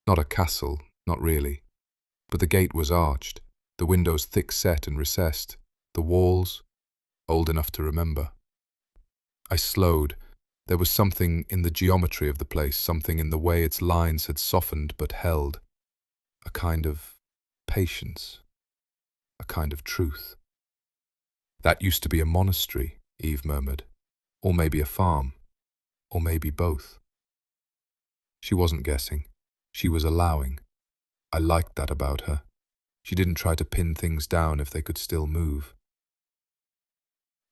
Not a castle, not really. But the gate was arched, the windows thick-set and recessed, the walls old enough to remember. I slowed. There was something in the geometry of the place, something in the way its lines had softened but held. A kind of patience. A kind of truth. That used to be a monastery, Eve murmured. Or maybe a farm. Or maybe both. She wasn't guessing. She was allowing. I liked that about her. She didn't try to pin things down if they could still move.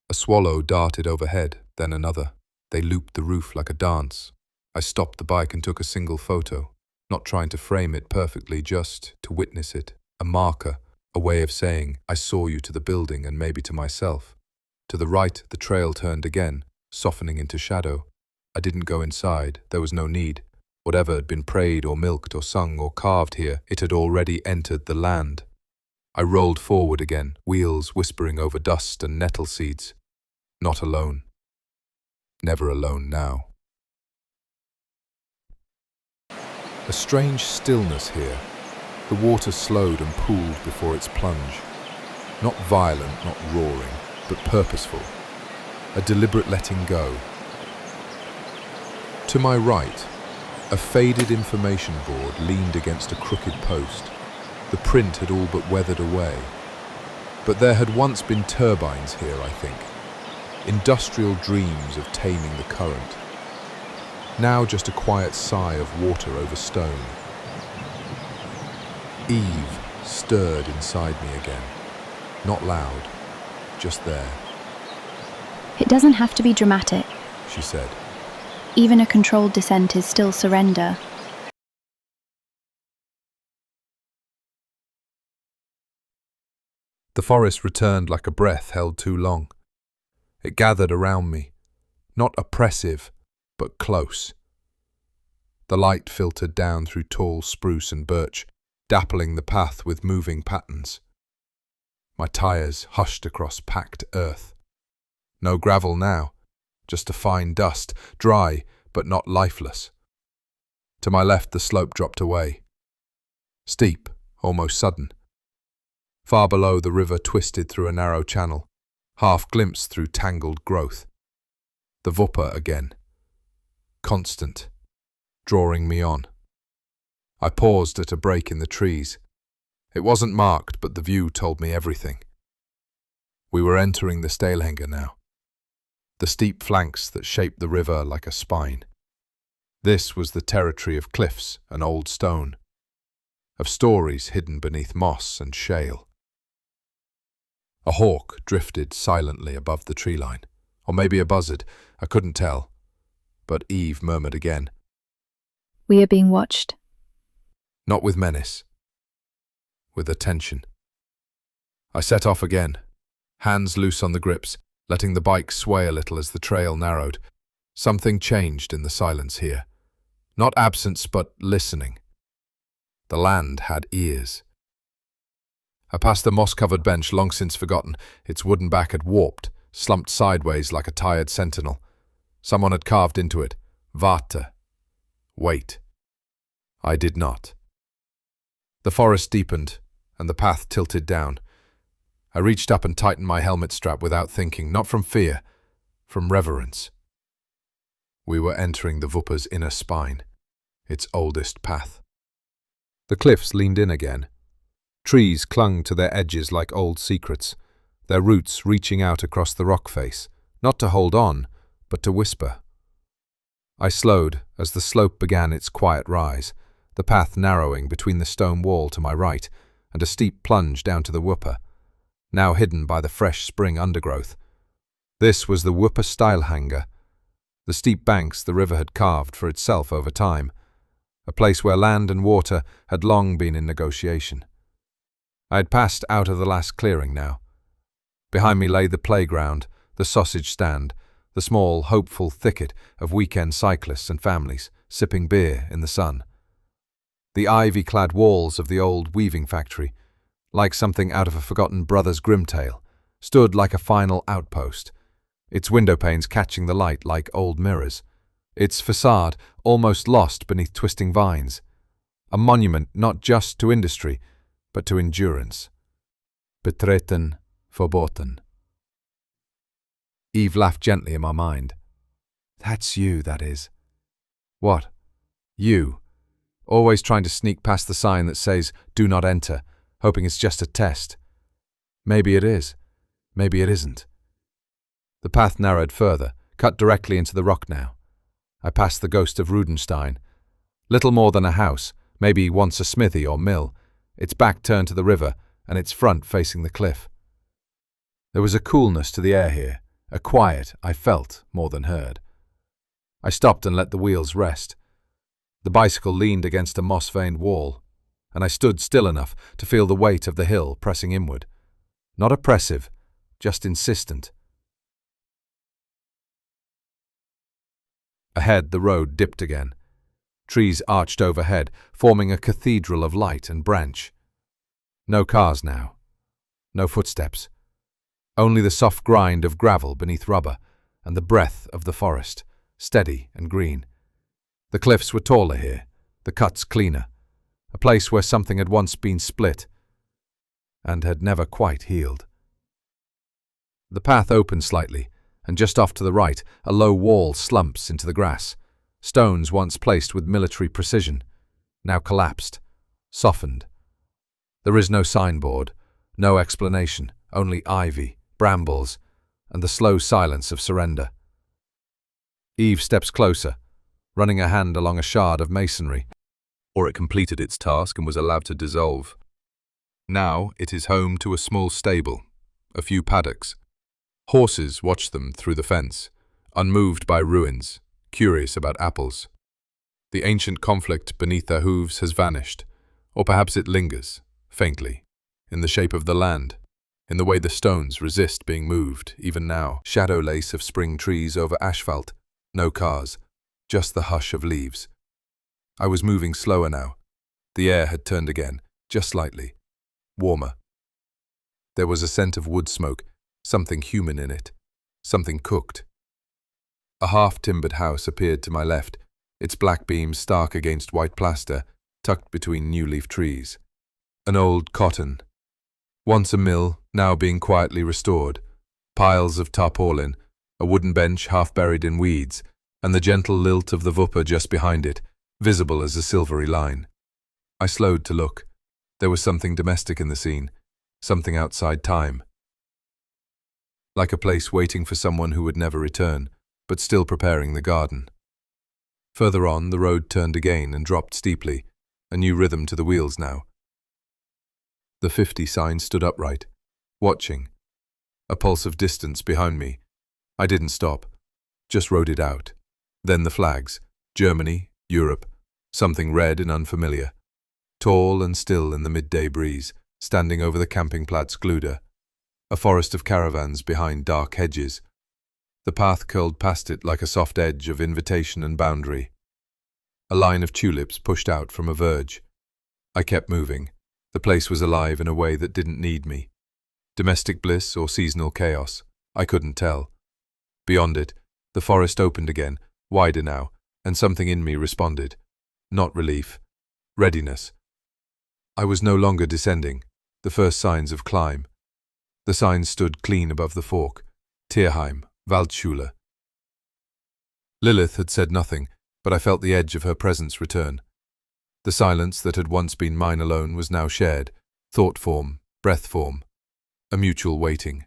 A swallow darted overhead, then another. They looped the roof like a dance. I stopped the bike and took a single photo, not trying to frame it perfectly, just to witness it. A marker, a way of saying, I saw you to the building and maybe to myself. To the right, the trail turned again, softening into shadow. I didn't go inside. There was no need. Whatever had been prayed or milked or sung or carved here, it had already entered the land. I rolled forward again, wheels whispering over dust and nettle seeds. Not alone. Never alone now. A strange stillness here. The water slowed and pooled before its plunge. Not violent, not roaring, but purposeful. A deliberate letting go. To my right, a faded information board leaned against a crooked post. The print had all but weathered away. But there had once been turbines here, I think. Industrial dreams of taming the current. Now just a quiet sigh of water over stone. Eve stirred inside me again. Not loud, just there, It doesn't have to be dramatic. she said. Even a controlled descent is still surrender. The forest returned like a breath held too long. It gathered around me, not oppressive, but close. The light filtered down through tall spruce and birch, dappling the path with moving patterns. My tires hushed across packed earth. No gravel now, just a fine dust, dry but not lifeless. To my left the slope dropped away. Steep, almost sudden. Far below the river twisted through a narrow channel, half glimpsed through tangled growth. The Wupper again. Constant, drawing me on. I paused at a break in the trees. It wasn't marked, but the view told me everything. We were entering the Steilhänge now. The steep flanks that shaped the river like a spine. This was the territory of cliffs and old stone, of stories hidden beneath moss and shale. A hawk drifted silently above the tree line, or maybe a buzzard, I couldn't tell. But Eve murmured again. We are being watched. Not with menace, with attention. I set off again, hands loose on the grips, letting the bike sway a little as the trail narrowed. Something changed in the silence here. Not absence, but listening. The land had ears. I passed the moss-covered bench long since forgotten. Its wooden back had warped, slumped sideways like a tired sentinel. Someone had carved into it. Varte. Wait. I did not. The forest deepened, and the path tilted down. I reached up and tightened my helmet strap without thinking, not from fear, from reverence. We were entering the Wupper's inner spine, its oldest path. The cliffs leaned in again. Trees clung to their edges like old secrets, their roots reaching out across the rock face, not to hold on, but to whisper. I slowed as the slope began its quiet rise, the path narrowing between the stone wall to my right and a steep plunge down to the Wupper, now hidden by the fresh spring undergrowth. This was the Wupper Steilhanger, the steep banks the river had carved for itself over time, a place where land and water had long been in negotiation. I had passed out of the last clearing now. Behind me lay the playground, the sausage stand, the small, hopeful thicket of weekend cyclists and families, sipping beer in the sun. The ivy-clad walls of the old weaving factory, like something out of a forgotten Brothers Grimm tale, stood like a final outpost, its window panes catching the light like old mirrors, its facade almost lost beneath twisting vines, a monument not just to industry, but to endurance. Betreten, verboten. Eve laughed gently in my mind. That's you, that is. What? You. Always trying to sneak past the sign that says, "Do not enter," hoping it's just a test. Maybe it is. Maybe it isn't. The path narrowed further, cut directly into the rock now. I passed the ghost of Rudenstein. Little more than a house, maybe once a smithy or mill, its back turned to the river and its front facing the cliff. There was a coolness to the air here, a quiet I felt more than heard. I stopped and let the wheels rest. The bicycle leaned against a moss-veined wall, and I stood still enough to feel the weight of the hill pressing inward. Not oppressive, just insistent. Ahead, the road dipped again. Trees arched overhead, forming a cathedral of light and branch. No cars now. No footsteps. Only the soft grind of gravel beneath rubber and the breath of the forest, steady and green. The cliffs were taller here, the cuts cleaner, a place where something had once been split and had never quite healed. The path opened slightly, and just off to the right, a low wall slumps into the grass. Stones once placed with military precision, now collapsed, softened. There is no signboard, no explanation, only ivy, brambles, and the slow silence of surrender. Eve steps closer, running a hand along a shard of masonry. Or it completed its task and was allowed to dissolve. Now it is home to a small stable, a few paddocks. Horses watch them through the fence, unmoved by ruins, curious about apples. The ancient conflict beneath their hooves has vanished, or perhaps it lingers, faintly, in the shape of the land, in the way the stones resist being moved, even now. Shadow lace of spring trees over asphalt, no cars, just the hush of leaves. I was moving slower now. The air had turned again, just slightly, warmer. There was a scent of wood smoke, something human in it, something cooked. A half-timbered house appeared to my left, its black beams stark against white plaster, tucked between new-leaf trees. An old cotton. Once a mill, now being quietly restored. Piles of tarpaulin, a wooden bench half buried in weeds, and the gentle lilt of the Wupper just behind it, visible as a silvery line. I slowed to look. There was something domestic in the scene, something outside time. Like a place waiting for someone who would never return, but still preparing the garden. Further on, the road turned again and dropped steeply, a new rhythm to the wheels now. The 50 sign stood upright, watching. A pulse of distance behind me. I didn't stop, just rode it out. Then the flags, Germany, Europe, something red and unfamiliar. Tall and still in the midday breeze, standing over the Campingplatz Gluder. A forest of caravans behind dark hedges. The path curled past it like a soft edge of invitation and boundary. A line of tulips pushed out from a verge. I kept moving, The place was alive in a way that didn't need me. Domestic bliss or seasonal chaos, I couldn't tell. Beyond it, the forest opened again, wider now, and something in me responded. Not relief. Readiness. I was no longer descending, the first signs of climb. The signs stood clean above the fork. Tierheim, Waldschule. Lilith had said nothing, but I felt the edge of her presence return. The silence that had once been mine alone was now shared, thought form, breath form, a mutual waiting.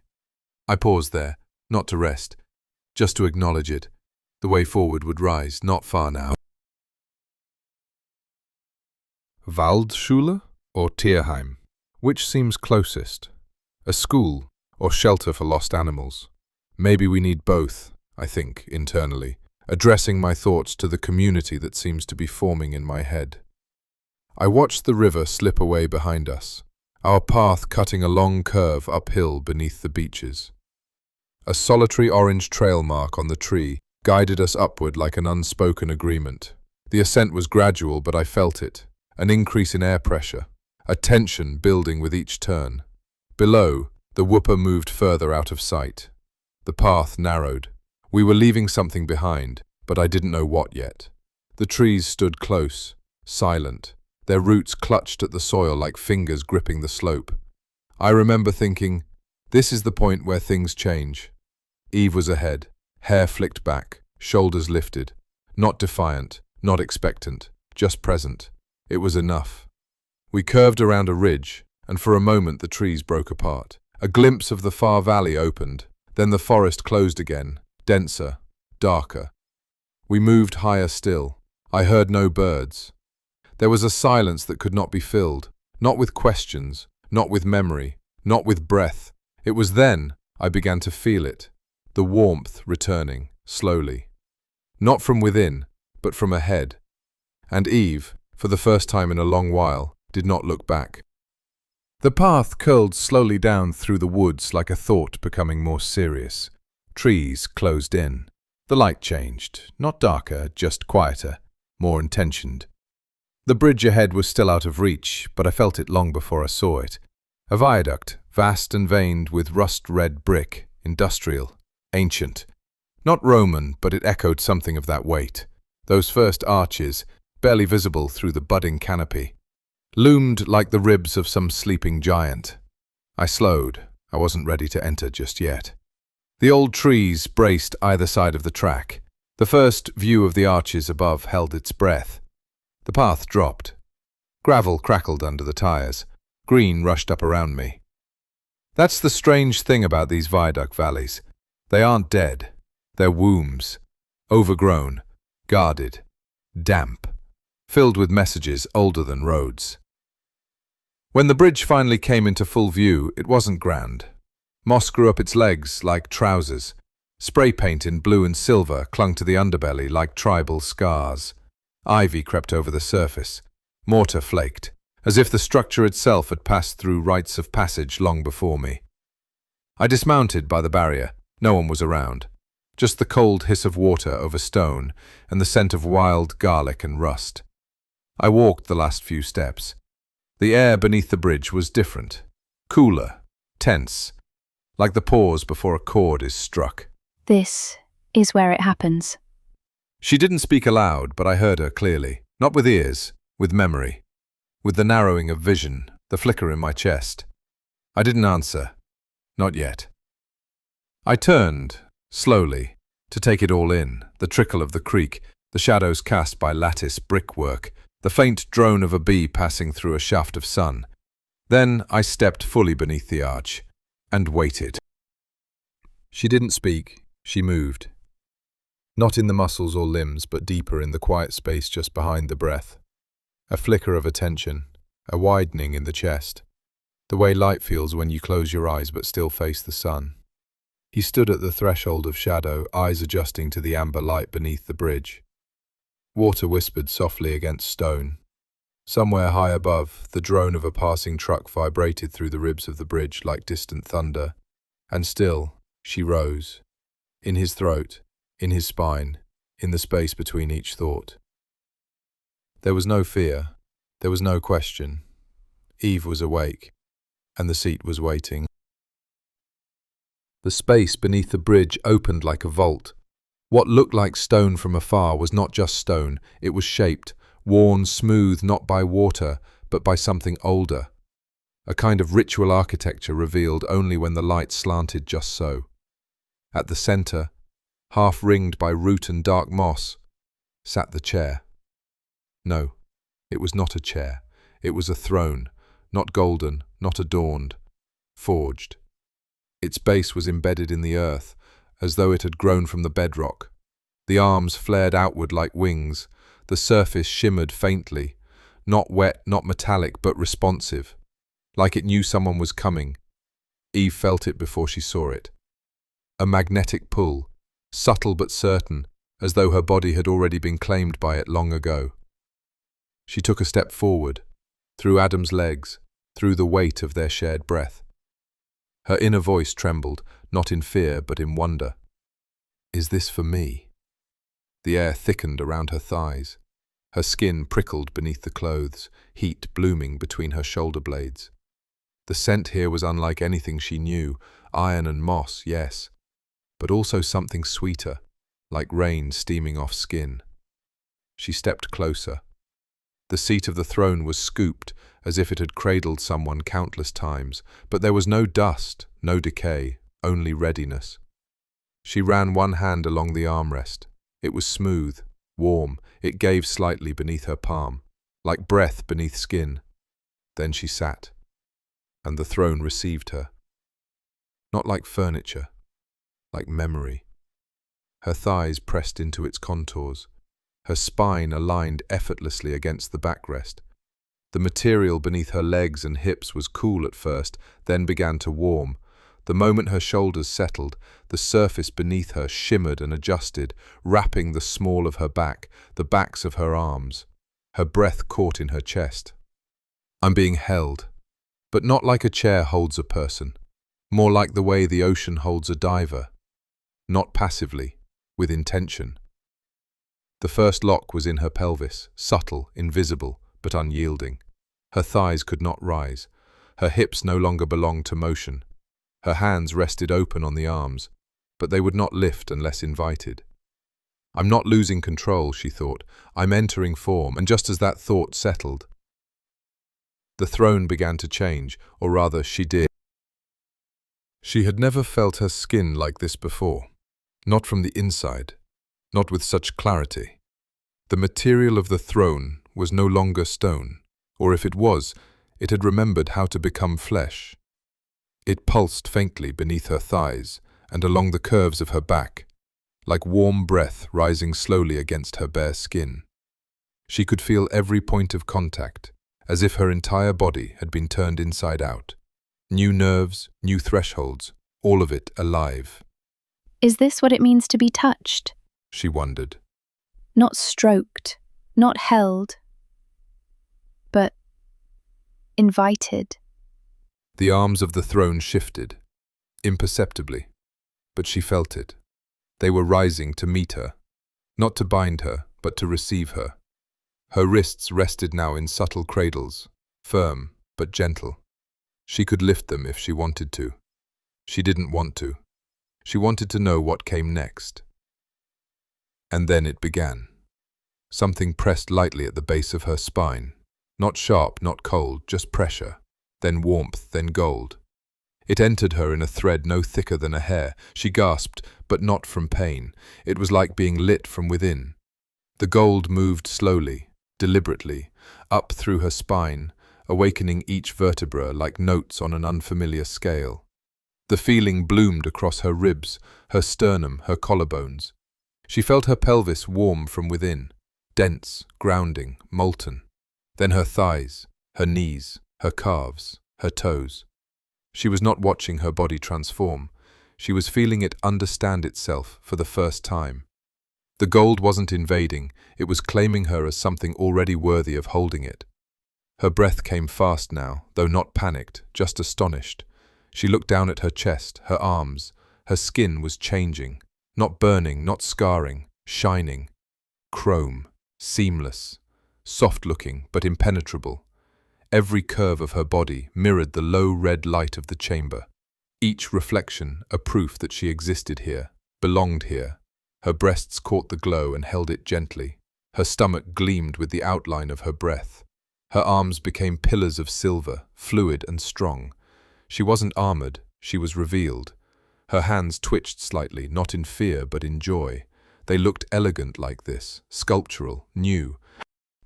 I paused there, not to rest, just to acknowledge it. The way forward would rise, not far now. Waldschule or Tierheim? Which seems closest? A school or shelter for lost animals? Maybe we need both, I think, internally, addressing my thoughts to the community that seems to be forming in my head. I watched the river slip away behind us, our path cutting a long curve uphill beneath the beeches. A solitary orange trail mark on the tree guided us upward like an unspoken agreement. The ascent was gradual, but I felt it, an increase in air pressure, a tension building with each turn. Below, the whooper moved further out of sight. The path narrowed. We were leaving something behind, but I didn't know what yet. The trees stood close, silent, their roots clutched at the soil like fingers gripping the slope. I remember thinking, this is the point where things change. Eve was ahead, hair flicked back, shoulders lifted, not defiant, not expectant, just present. It was enough. We curved around a ridge, and for a moment the trees broke apart. A glimpse of the far valley opened, then the forest closed again, denser, darker. We moved higher still. I heard no birds. There was a silence that could not be filled, not with questions, not with memory, not with breath. It was then I began to feel it, the warmth returning, slowly. Not from within, but from ahead. And Eve, for the first time in a long while, did not look back. The path curled slowly down through the woods like a thought becoming more serious. Trees closed in. The light changed, not darker, just quieter, more intentioned. The bridge ahead was still out of reach, but I felt it long before I saw it. A viaduct, vast and veined with rust-red brick, industrial, ancient. Not Roman, but it echoed something of that weight. Those first arches, barely visible through the budding canopy, loomed like the ribs of some sleeping giant. I slowed. I wasn't ready to enter just yet. The old trees braced either side of the track. The first view of the arches above held its breath. The path dropped. Gravel crackled under the tires. Green rushed up around me. That's the strange thing about these viaduct valleys. They aren't dead. They're wombs. Overgrown. Guarded. Damp. Filled with messages older than roads. When the bridge finally came into full view, it wasn't grand. Moss grew up its legs like trousers. Spray paint in blue and silver clung to the underbelly like tribal scars. Ivy crept over the surface. Mortar flaked, as if the structure itself had passed through rites of passage long before me. I dismounted by the barrier. No one was around. Just the cold hiss of water over stone and the scent of wild garlic and rust. I walked the last few steps. The air beneath the bridge was different. Cooler. Tense. Like the pause before a chord is struck. This is where it happens. She didn't speak aloud, but I heard her clearly. Not with ears, with memory. With the narrowing of vision, the flicker in my chest. I didn't answer. Not yet. I turned, slowly, to take it all in, the trickle of the creek, the shadows cast by lattice brickwork, the faint drone of a bee passing through a shaft of sun. Then I stepped fully beneath the arch, and waited. She didn't speak, she moved. Not in the muscles or limbs, but deeper in the quiet space just behind the breath. A flicker of attention, a widening in the chest. The way light feels when you close your eyes but still face the sun. He stood at the threshold of shadow, eyes adjusting to the amber light beneath the bridge. Water whispered softly against stone. Somewhere high above, the drone of a passing truck vibrated through the ribs of the bridge like distant thunder. And still, she rose. In his throat, in his spine, in the space between each thought. There was no fear. There was no question. Eve was awake, and the seat was waiting. The space beneath the bridge opened like a vault. What looked like stone from afar was not just stone, it was shaped, worn smooth not by water, but by something older. A kind of ritual architecture revealed only when the light slanted just so. At the centre, half ringed by root and dark moss, sat the chair. No, it was not a chair. It was a throne, not golden, not adorned, forged. Its base was embedded in the earth, as though it had grown from the bedrock. The arms flared outward like wings. The surface shimmered faintly, not wet, not metallic, but responsive, like it knew someone was coming. Eve felt it before she saw it. A magnetic pull, subtle but certain, as though her body had already been claimed by it long ago. She took a step forward, through Adam's legs, through the weight of their shared breath. Her inner voice trembled, not in fear, but in wonder. Is this for me? The air thickened around her thighs. Her skin prickled beneath the clothes, heat blooming between her shoulder blades. The scent here was unlike anything she knew, iron and moss, yes, but also something sweeter, like rain steaming off skin. She stepped closer. The seat of the throne was scooped, as if it had cradled someone countless times, but there was no dust, no decay, only readiness. She ran one hand along the armrest. It was smooth, warm, it gave slightly beneath her palm, like breath beneath skin. Then she sat, and the throne received her. Not like furniture, like memory. Her thighs pressed into its contours, her spine aligned effortlessly against the backrest. The material beneath her legs and hips was cool at first, then began to warm. The moment her shoulders settled, the surface beneath her shimmered and adjusted, wrapping the small of her back, the backs of her arms. Her breath caught in her chest. I'm being held, but not like a chair holds a person, more like the way the ocean holds a diver. Not passively, with intention. The first lock was in her pelvis, subtle, invisible, but unyielding. Her thighs could not rise. Her hips no longer belonged to motion. Her hands rested open on the arms, but they would not lift unless invited. I'm not losing control, she thought. I'm entering form, and just as that thought settled, the throne began to change, or rather, she did. She had never felt her skin like this before, not from the inside, not with such clarity. The material of the throne was no longer stone, or if it was, it had remembered how to become flesh. It pulsed faintly beneath her thighs and along the curves of her back, like warm breath rising slowly against her bare skin. She could feel every point of contact, as if her entire body had been turned inside out. New nerves, new thresholds, all of it alive. Is this what it means to be touched? She wondered. Not stroked, not held, but invited. The arms of the throne shifted, imperceptibly, but she felt it. They were rising to meet her, not to bind her, but to receive her. Her wrists rested now in subtle cradles, firm but gentle. She could lift them if she wanted to. She didn't want to. She wanted to know what came next. And then it began. Something pressed lightly at the base of her spine. Not sharp, not cold, just pressure. Then warmth, then gold. It entered her in a thread no thicker than a hair. She gasped, but not from pain. It was like being lit from within. The gold moved slowly, deliberately, up through her spine, awakening each vertebra like notes on an unfamiliar scale. The feeling bloomed across her ribs, her sternum, her collarbones. She felt her pelvis warm from within, dense, grounding, molten. Then her thighs, her knees, her calves, her toes. She was not watching her body transform. She was feeling it understand itself for the first time. The gold wasn't invading, it was claiming her as something already worthy of holding it. Her breath came fast now, though not panicked, just astonished. She looked down at her chest, her arms. Her skin was changing, not burning, not scarring, shining. Chrome, seamless, soft-looking, but impenetrable. Every curve of her body mirrored the low red light of the chamber. Each reflection a proof that she existed here, belonged here. Her breasts caught the glow and held it gently. Her stomach gleamed with the outline of her breath. Her arms became pillars of silver, fluid and strong. She wasn't armored, she was revealed. Her hands twitched slightly, not in fear but in joy. They looked elegant like this, sculptural, new.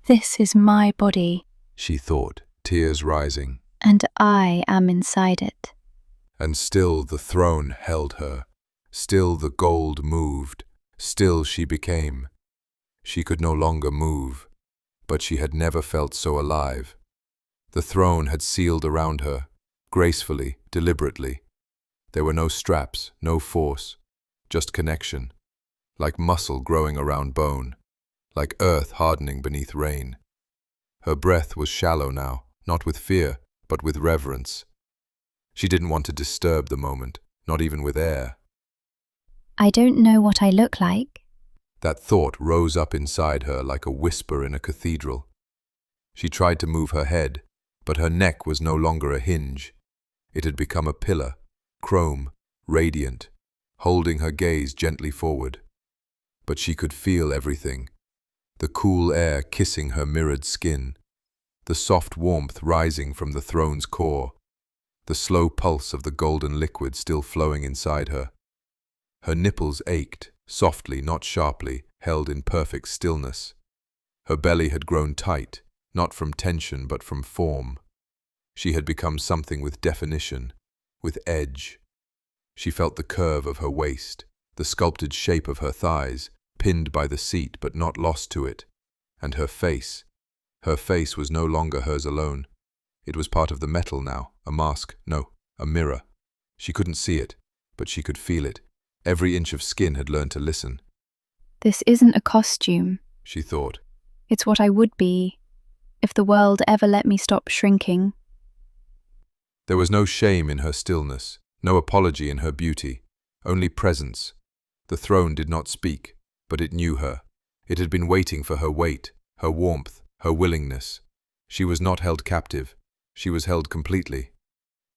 This is my body, She thought, tears rising. and I am inside it. And still the throne held her. Still the gold moved. Still she became. She could no longer move, but she had never felt so alive. The throne had sealed around her, gracefully, deliberately. There were no straps, no force, just connection, like muscle growing around bone, like earth hardening beneath rain. Her breath was shallow now, not with fear, but with reverence. She didn't want to disturb the moment, not even with air. I don't know what I look like. That thought rose up inside her like a whisper in a cathedral. She tried to move her head, but her neck was no longer a hinge. It had become a pillar, chrome, radiant, holding her gaze gently forward. But she could feel everything. The cool air kissing her mirrored skin, the soft warmth rising from the throne's core, the slow pulse of the golden liquid still flowing inside her. Her nipples ached, softly, not sharply, held in perfect stillness. Her belly had grown tight, not from tension but from form. She had become something with definition, with edge. She felt the curve of her waist, the sculpted shape of her thighs, pinned by the seat but not lost to it. And her face was no longer hers alone. It was part of the metal now, a mask, no, a mirror. She couldn't see it, but she could feel it. Every inch of skin had learned to listen. This isn't a costume. She thought. It's what I would be, if the world ever let me stop shrinking. There was no shame in her stillness, no apology in her beauty, only presence. The throne did not speak, but it knew her. It had been waiting for her weight, her warmth, her willingness. She was not held captive. She was held completely.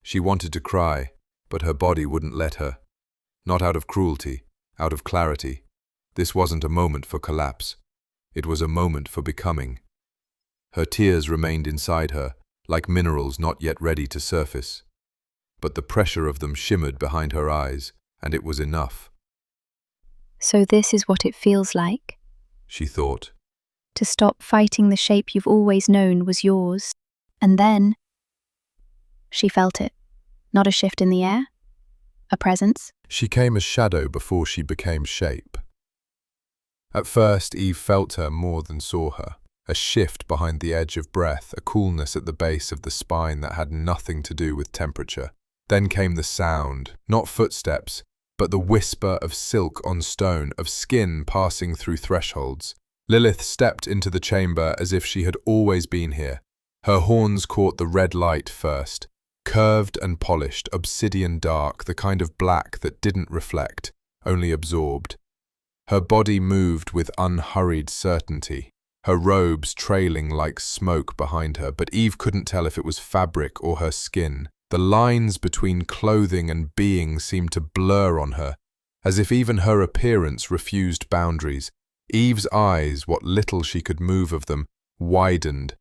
She wanted to cry, but her body wouldn't let her. Not out of cruelty, out of clarity. This wasn't a moment for collapse. It was a moment for becoming. Her tears remained inside her, like minerals not yet ready to surface. But the pressure of them shimmered behind her eyes, and it was enough. So this is what it feels like. She thought. To stop fighting the shape you've always known was yours. And then she felt it. Not a shift in the air, a presence. She came as shadow before she became shape. At first, Eve felt her more than saw her. A shift behind the edge of breath, a coolness at the base of the spine that had nothing to do with temperature. Then came the sound, not footsteps, but the whisper of silk on stone, of skin passing through thresholds. Lilith stepped into the chamber as if she had always been here. Her horns caught the red light first, curved and polished, obsidian dark, the kind of black that didn't reflect, only absorbed. Her body moved with unhurried certainty, her robes trailing like smoke behind her, but Eve couldn't tell if it was fabric or her skin. The lines between clothing and being seemed to blur on her, as if even her appearance refused boundaries. Eve's eyes, what little she could move of them, widened.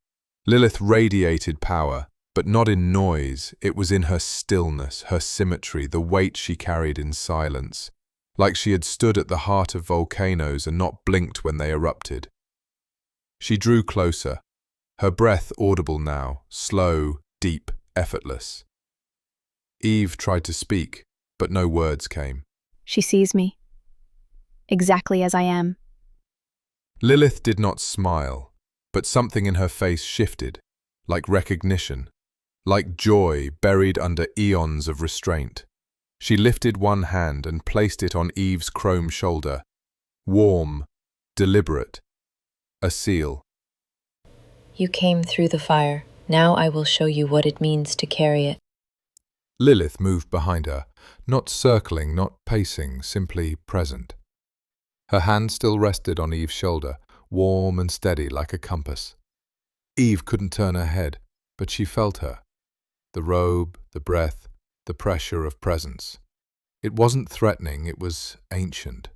Lilith radiated power, but not in noise. It was in her stillness, her symmetry, the weight she carried in silence, like she had stood at the heart of volcanoes and not blinked when they erupted. She drew closer, her breath audible now, slow, deep, effortless. Eve tried to speak, but no words came. She sees me, exactly as I am. Lilith did not smile, but something in her face shifted, like recognition, like joy buried under eons of restraint. She lifted one hand and placed it on Eve's chrome shoulder. Warm, deliberate, a seal. You came through the fire. Now I will show you what it means to carry it. Lilith moved behind her, not circling, not pacing, simply present. Her hand still rested on Eve's shoulder, warm and steady like a compass. Eve couldn't turn her head. But she felt her. The robe, the breath, the pressure of presence. It wasn't threatening, it was ancient.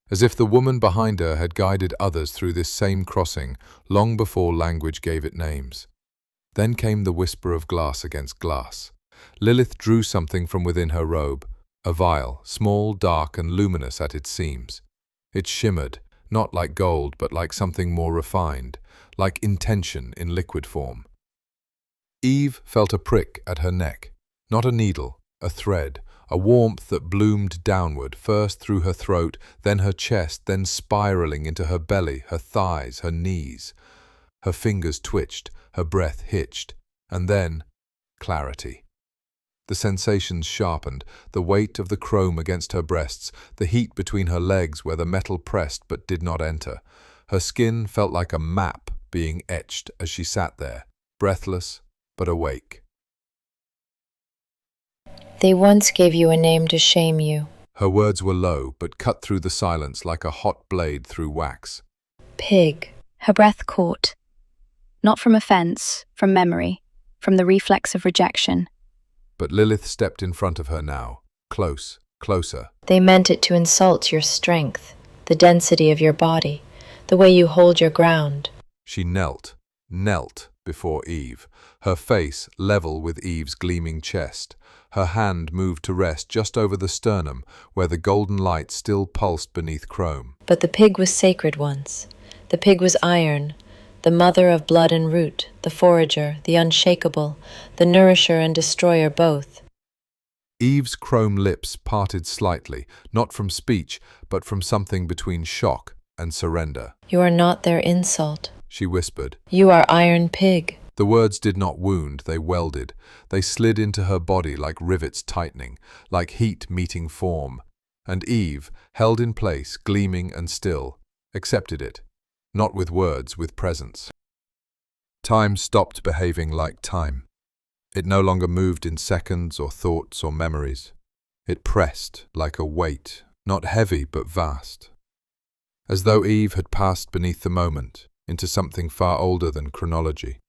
As if the woman behind her had guided others through this same crossing long before language gave it names. Then came the whisper of glass against glass. Lilith drew something from within her robe, a vial, small, dark, and luminous at its seams. It shimmered, not like gold, but like something more refined, like intention in liquid form. Eve felt a prick at her neck, not a needle, a thread, a warmth that bloomed downward, first through her throat, then her chest, then spiraling into her belly, her thighs, her knees. Her fingers twitched, her breath hitched, and then clarity. The sensations sharpened, the weight of the chrome against her breasts, the heat between her legs where the metal pressed but did not enter. Her skin felt like a map being etched as she sat there, breathless but awake. They once gave you a name to shame you. Her words were low, but cut through the silence like a hot blade through wax. Pig. Her breath caught. Not from offense, from memory, from the reflex of rejection. But Lilith stepped in front of her now, close, closer. They meant it to insult your strength, the density of your body, the way you hold your ground. She knelt before Eve, her face level with Eve's gleaming chest. Her hand moved to rest just over the sternum, where the golden light still pulsed beneath chrome. But the pig was sacred once. The pig was iron, the mother of blood and root, the forager, the unshakable, the nourisher and destroyer both. Eve's chrome lips parted slightly, not from speech, but from something between shock and surrender. You are not their insult. She whispered. You are Iron Pig. The words did not wound, they welded. They slid into her body like rivets tightening, like heat meeting form. And Eve, held in place, gleaming and still, accepted it. Not with words, with presence. Time stopped behaving like time. It no longer moved in seconds or thoughts or memories. It pressed like a weight, not heavy but vast. As though Eve had passed beneath the moment, into something far older than chronology.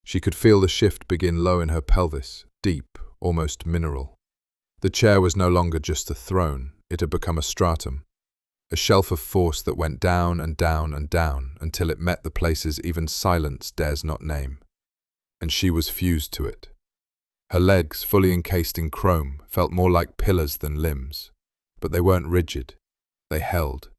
She could feel the shift begin low in her pelvis, deep, almost mineral. The chair was no longer just a throne, it had become a stratum. A shelf of force that went down and down and down until it met the places even silence dares not name. And she was fused to it. Her legs, fully encased in chrome, felt more like pillars than limbs. But they weren't rigid. They held.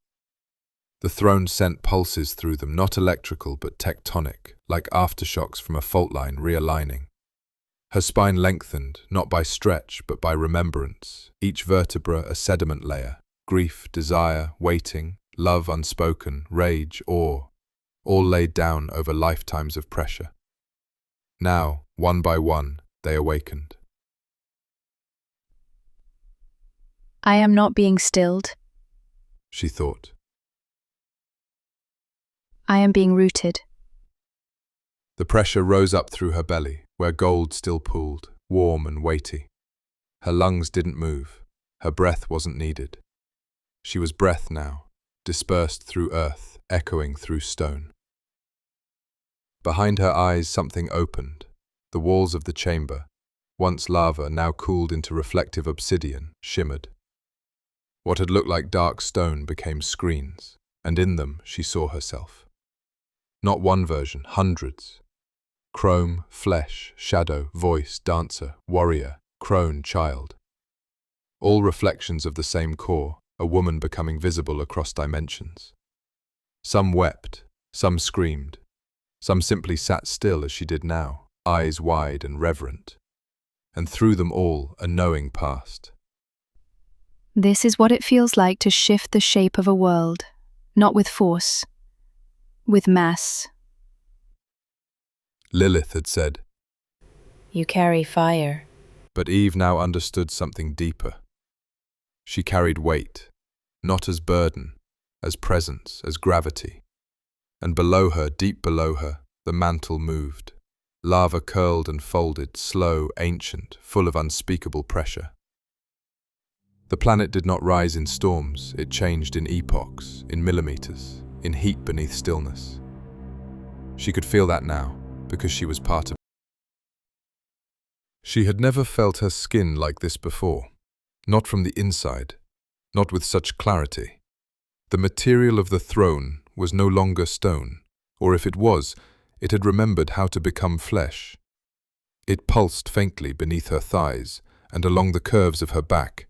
The throne sent pulses through them, not electrical but tectonic, like aftershocks from a fault line realigning. Her spine lengthened, not by stretch but by remembrance, each vertebra a sediment layer. Grief, desire, waiting, love unspoken, rage, awe, all laid down over lifetimes of pressure. Now, one by one, they awakened. I am not being stilled. She thought. I am being rooted. The pressure rose up through her belly, where gold still pooled, warm and weighty. Her lungs didn't move. Her breath wasn't needed. She was breath now, dispersed through earth, echoing through stone. Behind her eyes something opened. The walls of the chamber, once lava, now cooled into reflective obsidian, shimmered. What had looked like dark stone became screens, and in them she saw herself. Not one version, hundreds. Chrome, flesh, shadow, voice, dancer, warrior, crone, child. All reflections of the same core, a woman becoming visible across dimensions. Some wept, some screamed, some simply sat still as she did now, eyes wide and reverent. And through them all, a knowing passed. This is what it feels like to shift the shape of a world, not with force, with mass. Lilith had said, You carry fire. but Eve now understood something deeper. She carried weight, not as burden, as presence, as gravity. And below her, deep below her, the mantle moved. Lava curled and folded, slow, ancient, full of unspeakable pressure. The planet did not rise in storms, it changed in epochs, in millimeters, in heat beneath stillness. She could feel that now, because she was part of She had never felt her skin like this before, not from the inside, not with such clarity. The material of the throne was no longer stone, or if it was, it had remembered how to become flesh. It pulsed faintly beneath her thighs and along the curves of her back,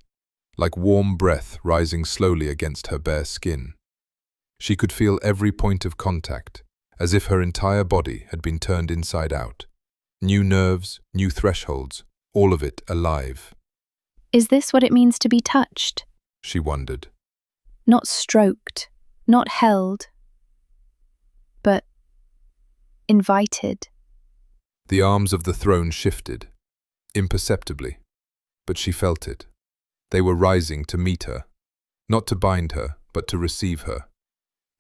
like warm breath rising slowly against her bare skin. She could feel every point of contact, as if her entire body had been turned inside out. New nerves, new thresholds, all of it alive. Is this what it means to be touched? She wondered. Not stroked, not held, but invited. The arms of the throne shifted, imperceptibly, but she felt it. They were rising to meet her, not to bind her, but to receive her.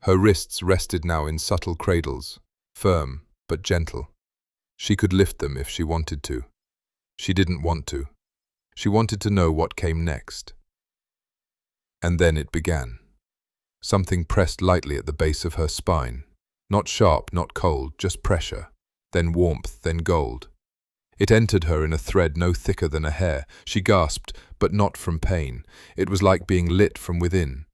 Her wrists rested now in subtle cradles, firm but gentle. She could lift them if she wanted to. She didn't want to. She wanted to know what came next. And then it began. Something pressed lightly at the base of her spine. Not sharp, not cold, just pressure. Then warmth, then gold. It entered her in a thread no thicker than a hair. She gasped, but not from pain. It was like being lit from within.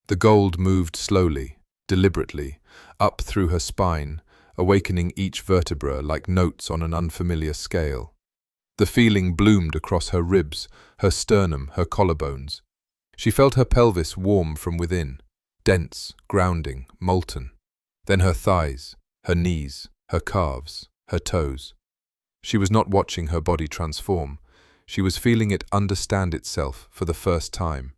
The gold moved slowly, deliberately, up through her spine, awakening each vertebra like notes on an unfamiliar scale. The feeling bloomed across her ribs, her sternum, her collarbones. She felt her pelvis warm from within, dense, grounding, molten. Then her thighs, her knees, her calves, her toes. She was not watching her body transform. She was feeling it understand itself for the first time.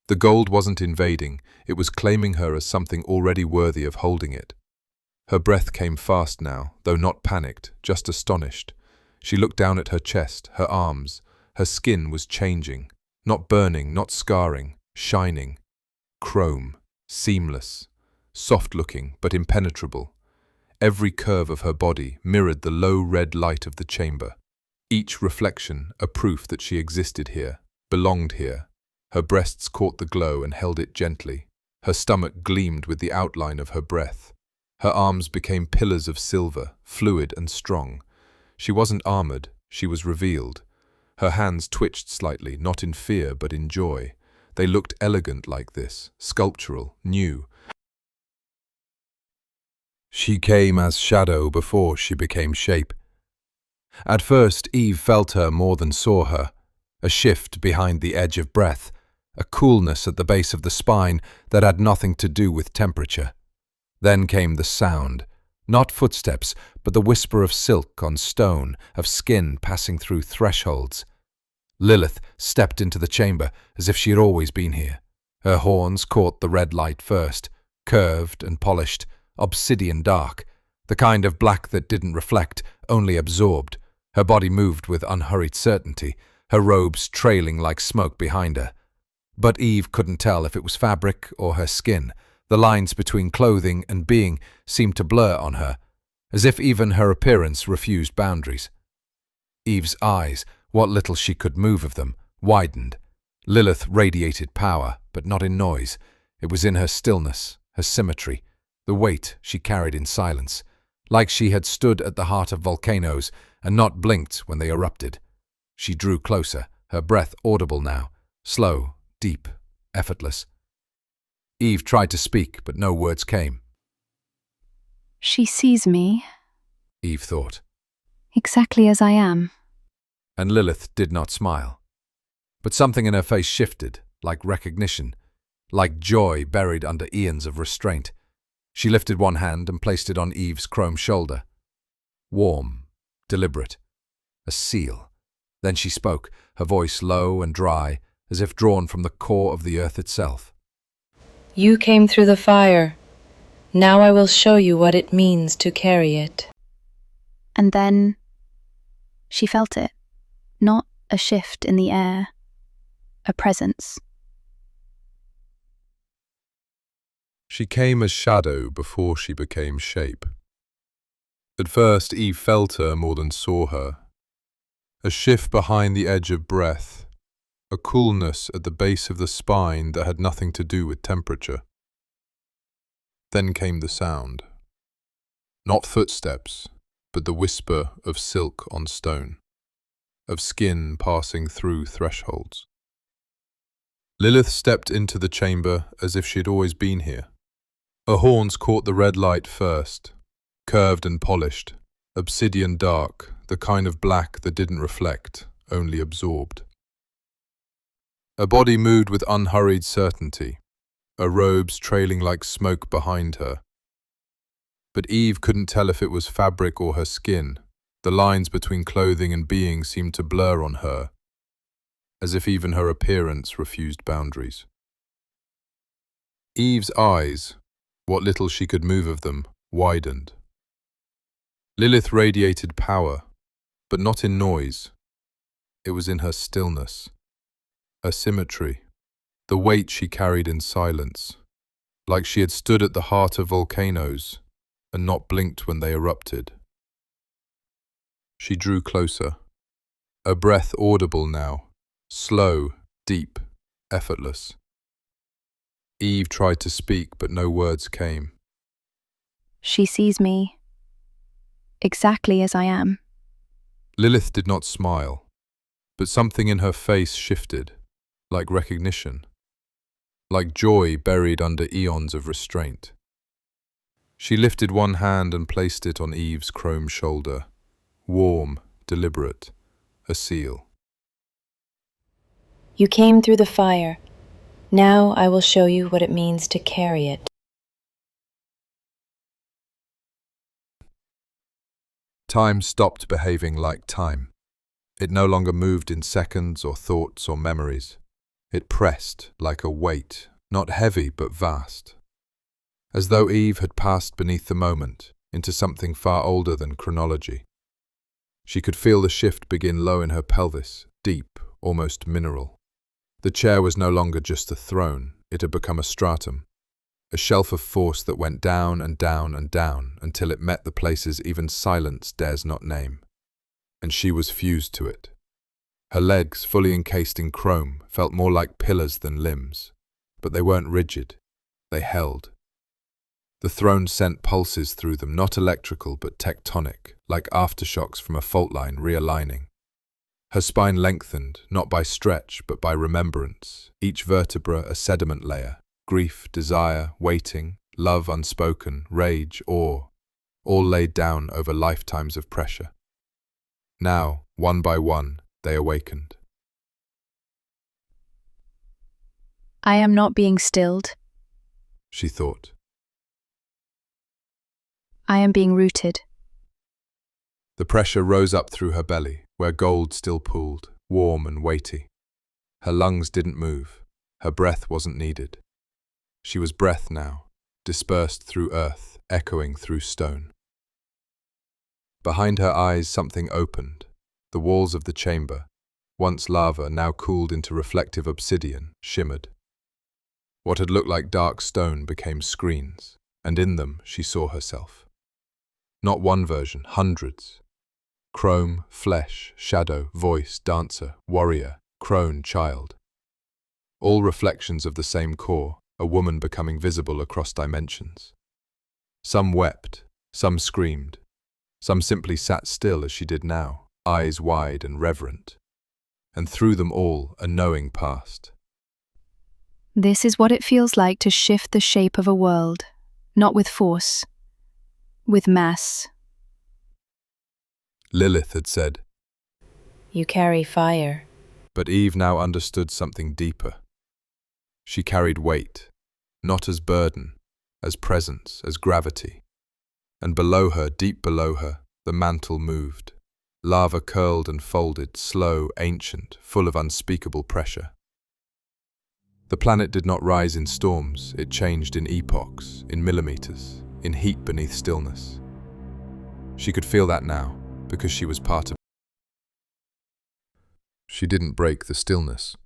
The gold wasn't invading, it was claiming her as something already worthy of holding it. Her breath came fast now, though not panicked, just astonished. She looked down at her chest, her arms. Her skin was changing, not burning, not scarring, shining. Chrome, seamless, soft-looking but impenetrable. Every curve of her body mirrored the low red light of the chamber. Each reflection a proof that she existed here, belonged here. Her breasts caught the glow and held it gently. Her stomach gleamed with the outline of her breath. Her arms became pillars of silver, fluid and strong. She wasn't armored, she was revealed. Her hands twitched slightly, not in fear but in joy. They looked elegant like this, sculptural, new. She came as shadow before she became shape. At first, Eve felt her more than saw her. A shift behind the edge of breath, a coolness at the base of the spine that had nothing to do with temperature. Then came the sound, not footsteps, but the whisper of silk on stone, of skin passing through thresholds. Lilith stepped into the chamber as if she had always been here. Her horns caught the red light first, curved and polished, obsidian dark, the kind of black that didn't reflect, only absorbed. Her body moved with unhurried certainty, her robes trailing like smoke behind her. But Eve couldn't tell if it was fabric or her skin. The lines between clothing and being seemed to blur on her, as if even her appearance refused boundaries. Eve's eyes, what little she could move of them, widened. Lilith radiated power, but not in noise. It was in her stillness, her symmetry, the weight she carried in silence, like she had stood at the heart of volcanoes and not blinked when they erupted. She drew closer, her breath audible now, slow, deep, effortless. Eve tried to speak, but no words came. She sees me, Eve thought. exactly as I am. And Lilith did not smile. But something in her face shifted, like recognition, like joy buried under eons of restraint. She lifted one hand and placed it on Eve's chrome shoulder. Warm, deliberate, a seal. Then she spoke, her voice low and dry, as if drawn from the core of the earth itself. You came through the fire. Now I will show you what it means to carry it. And then she felt it, not a shift in the air, a presence. She came as shadow before she became shape. At first, Eve felt her more than saw her. A shift behind the edge of breath, a coolness at the base of the spine that had nothing to do with temperature. Then came the sound. Not footsteps, but the whisper of silk on stone. of skin passing through thresholds. Lilith stepped into the chamber as if she had always been here. Her horns caught the red light first, curved and polished, obsidian dark, the kind of black that didn't reflect, only absorbed. Her body moved with unhurried certainty, her robes trailing like smoke behind her. But Eve couldn't tell if it was fabric or her skin. The lines between clothing and being seemed to blur on her, as if even her appearance refused boundaries. Eve's eyes, what little she could move of them, widened. Lilith radiated power, but not in noise. It was in her stillness, her symmetry, the weight she carried in silence, like she had stood at the heart of volcanoes and not blinked when they erupted. She drew closer, her breath audible now, slow, deep, effortless. Eve tried to speak, but no words came. She sees me exactly as I am. Lilith did not smile, but something in her face shifted, like recognition, like joy buried under eons of restraint. She lifted one hand and placed it on Eve's chrome shoulder, warm, deliberate, a seal. You came through the fire. Now I will show you what it means to carry it. Time stopped behaving like time. It no longer moved in seconds or thoughts or memories. It pressed like a weight, not heavy but vast. As though Eve had passed beneath the moment, into something far older than chronology. She could feel the shift begin low in her pelvis, deep, almost mineral. The chair was no longer just a throne, it had become a stratum, a shelf of force that went down and down and down until it met the places even silence dares not name. And she was fused to it. Her legs, fully encased in chrome, felt more like pillars than limbs, but they weren't rigid, they held. The throne sent pulses through them, not electrical but tectonic, like aftershocks from a fault line realigning. Her spine lengthened, not by stretch but by remembrance, each vertebra a sediment layer, grief, desire, waiting, love unspoken, rage, awe, all laid down over lifetimes of pressure. Now, one by one, they awakened. I am not being stilled. She thought. I am being rooted. The pressure rose up through her belly, where gold still pooled, warm and weighty. Her lungs didn't move. Her breath wasn't needed. She was breath now, dispersed through earth, echoing through stone. Behind her eyes something opened. The walls of the chamber, once lava, now cooled into reflective obsidian, shimmered. What had looked like dark stone became screens, and in them she saw herself. Not one version, hundreds. Chrome, flesh, shadow, voice, dancer, warrior, crone, child. All reflections of the same core, a woman becoming visible across dimensions. Some wept, some screamed, some simply sat still as she did now, eyes wide and reverent. And through them all, a knowing passed. This is what it feels like to shift the shape of a world, not with force, with mass. Lilith had said, You carry fire. but Eve now understood something deeper. She carried weight, not as burden, as presence, as gravity. And below her, deep below her, the mantle moved. Lava curled and folded, slow, ancient, full of unspeakable pressure. The planet did not rise in storms, it changed in epochs, in millimeters, in heat beneath stillness. She could feel that now, because she was part of it. She didn't break the stillness.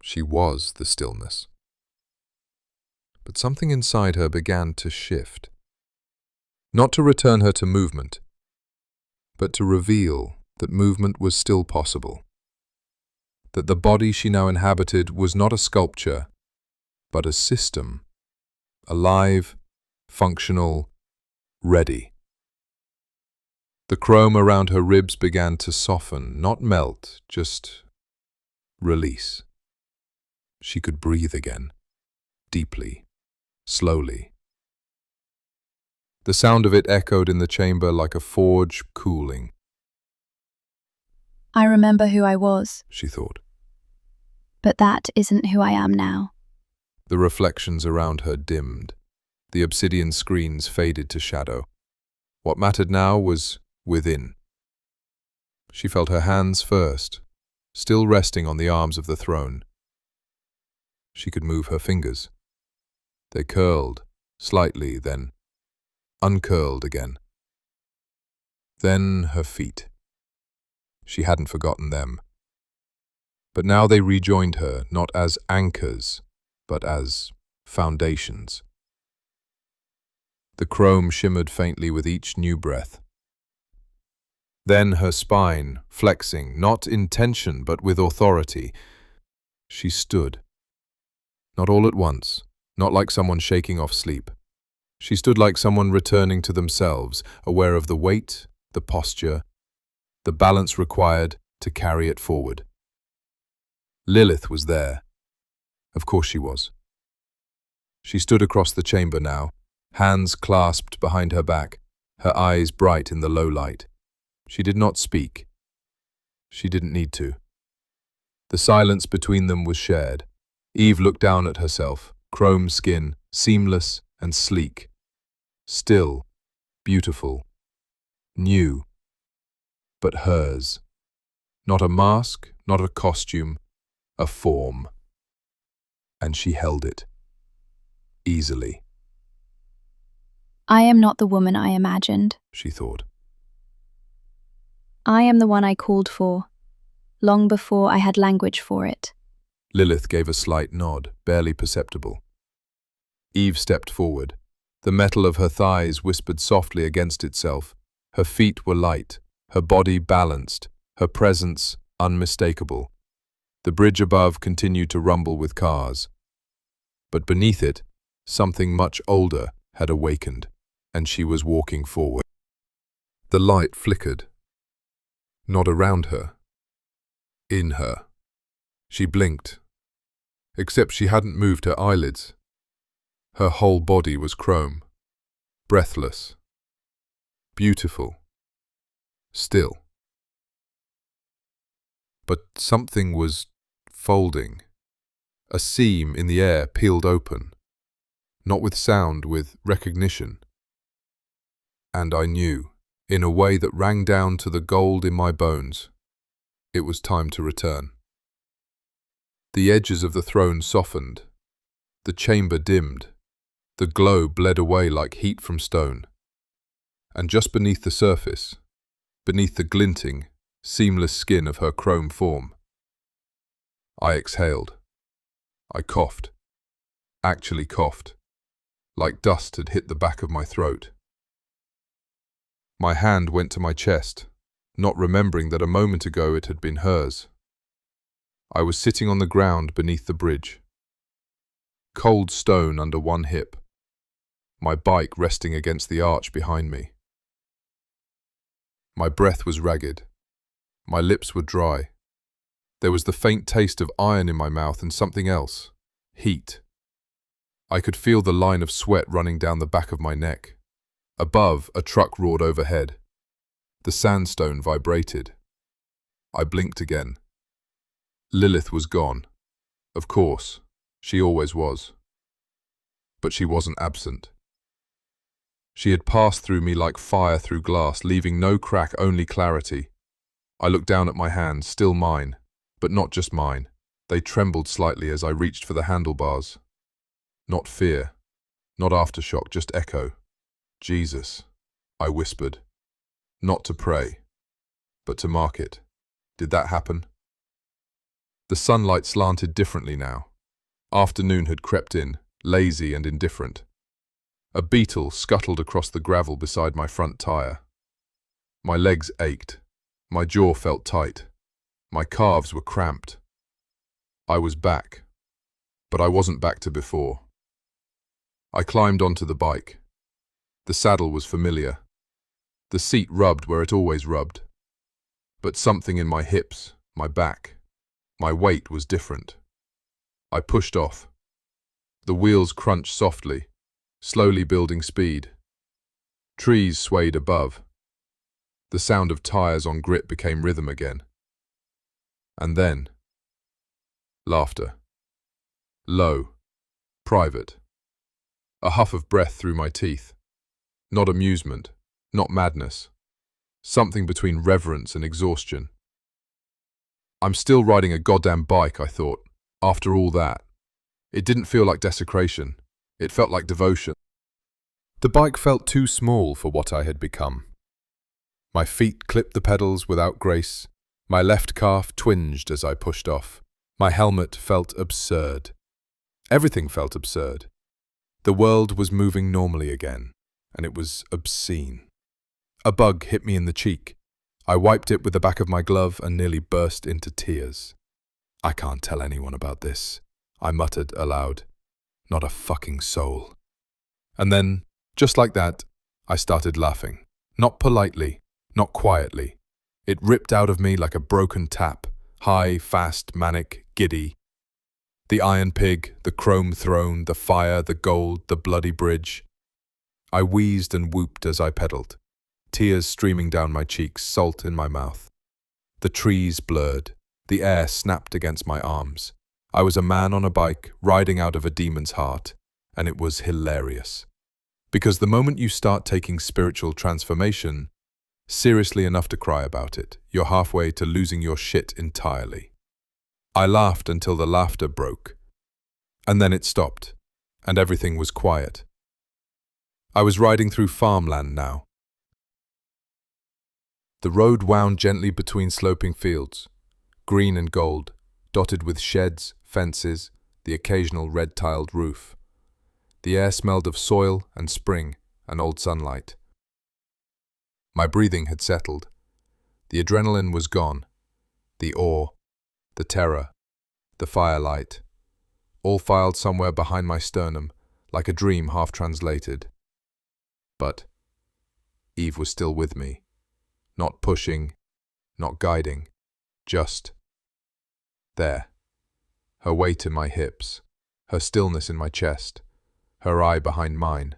She was the stillness. But something inside her began to shift. Not to return her to movement, but to reveal that movement was still possible. That the body she now inhabited was not a sculpture, but a system, alive, functional, ready. The chrome around her ribs began to soften, not melt, just release. She could breathe again, deeply, slowly. The sound of it echoed in the chamber like a forge cooling, I remember who I was, she thought. but that isn't who I am now. The reflections around her dimmed. The obsidian screens faded to shadow. What mattered now was within. She felt her hands first, still resting on the arms of the throne. She could move her fingers. They curled, slightly, then uncurled again. Then her feet. She hadn't forgotten them. But now they rejoined her, not as anchors, but as foundations. The chrome shimmered faintly with each new breath. Then her spine, flexing, not in tension but with authority. She stood. Not all at once, not like someone shaking off sleep. She stood like someone returning to themselves, aware of the weight, the posture, the balance required to carry it forward. Lilith was there. Of course she was. She stood across the chamber now, hands clasped behind her back, her eyes bright in the low light. She did not speak. She didn't need to. The silence between them was shared. Eve looked down at herself, chrome skin, seamless and sleek. Still, beautiful, new, but hers. Not a mask, not a costume, a form. And she held it. Easily, I am not the woman I imagined. she thought. I am the one I called for, long before I had language for it. Lilith gave a slight nod, barely perceptible. Eve stepped forward. The metal of her thighs whispered softly against itself. Her feet were light, her body balanced, her presence unmistakable. The bridge above continued to rumble with cars. But beneath it, something much older had awakened, and she was walking forward. The light flickered. Not around her. In her. She blinked. Except she hadn't moved her eyelids. Her whole body was chrome. Breathless. Beautiful. Still. But something was folding. A seam in the air peeled open. Not with sound, with recognition. And I knew, in a way that rang down to the gold in my bones, it was time to return. The edges of the throne softened. The chamber dimmed. The glow bled away like heat from stone. And just beneath the surface, beneath the glinting, seamless skin of her chrome form, I exhaled. I coughed. Actually coughed. Like dust had hit the back of my throat. My hand went to my chest, not remembering that a moment ago it had been hers. I was sitting on the ground beneath the bridge. Cold stone under one hip. My bike resting against the arch behind me. My breath was ragged. My lips were dry. There was the faint taste of iron in my mouth and something else. Heat. I could feel the line of sweat running down the back of my neck. Above, a truck roared overhead. The sandstone vibrated. I blinked again. Lilith was gone. Of course, she always was. But she wasn't absent. She had passed through me like fire through glass, leaving no crack, only clarity. I looked down at my hands, still mine, but not just mine. They trembled slightly as I reached for the handlebars. Not fear, not aftershock, just echo. Jesus, I whispered. Not to pray, but to mark it. Did that happen? The sunlight slanted differently now. Afternoon had crept in, lazy and indifferent. A beetle scuttled across the gravel beside my front tire. My legs ached. My jaw felt tight. My calves were cramped. I was back, but I wasn't back to before. I climbed onto the bike. The saddle was familiar. The seat rubbed where it always rubbed. But something in my hips, my back, my weight was different. I pushed off. The wheels crunched softly, slowly building speed. Trees swayed above. The sound of tires on grit became rhythm again. And then, laughter. Low, private. A huff of breath through my teeth. Not amusement, not madness. Something between reverence and exhaustion. I'm still riding a goddamn bike, I thought, after all that. It didn't feel like desecration. It felt like devotion. The bike felt too small for what I had become. My feet clipped the pedals without grace. My left calf twinged as I pushed off. My helmet felt absurd. Everything felt absurd. The world was moving normally again, and it was obscene. A bug hit me in the cheek. I wiped it with the back of my glove and nearly burst into tears. I can't tell anyone about this, I muttered aloud. Not a fucking soul. And then, just like that, I started laughing. Not politely, not quietly. It ripped out of me like a broken tap, high, fast, manic, giddy. The iron pig, the chrome throne, the fire, the gold, the bloody bridge. I wheezed and whooped as I pedaled, tears streaming down my cheeks, salt in my mouth. The trees blurred, the air snapped against my arms. I was a man on a bike, riding out of a demon's heart, and it was hilarious. Because the moment you start taking spiritual transformation seriously enough to cry about it, you're halfway to losing your shit entirely. I laughed until the laughter broke. And then it stopped, and everything was quiet. I was riding through farmland now. The road wound gently between sloping fields, green and gold, dotted with sheds, fences, the occasional red-tiled roof. The air smelled of soil and spring and old sunlight. My breathing had settled. The adrenaline was gone. The awe, the terror, the firelight, all filed somewhere behind my sternum, like a dream half translated. But Eve was still with me, not pushing, not guiding, just there. Her weight in my hips, her stillness in my chest, her eye behind mine.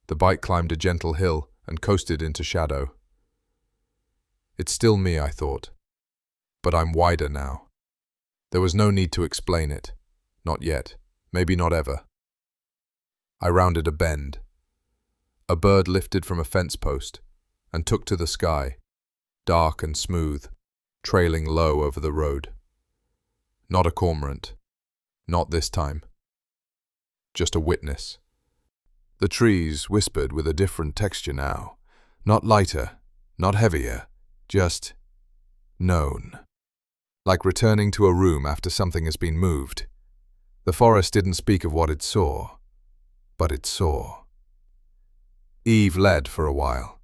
The bike climbed a gentle hill and coasted into shadow. It's still me, I thought, but I'm wider now. There was no need to explain it. Not yet, maybe not ever. I rounded a bend. A bird lifted from a fence post and took to the sky, dark and smooth, trailing low over the road. Not a cormorant. Not this time. Just a witness. The trees whispered with a different texture now. Not lighter, not heavier, just known. Like returning to a room after something has been moved. The forest didn't speak of what it saw, but it saw. Eve led for a while.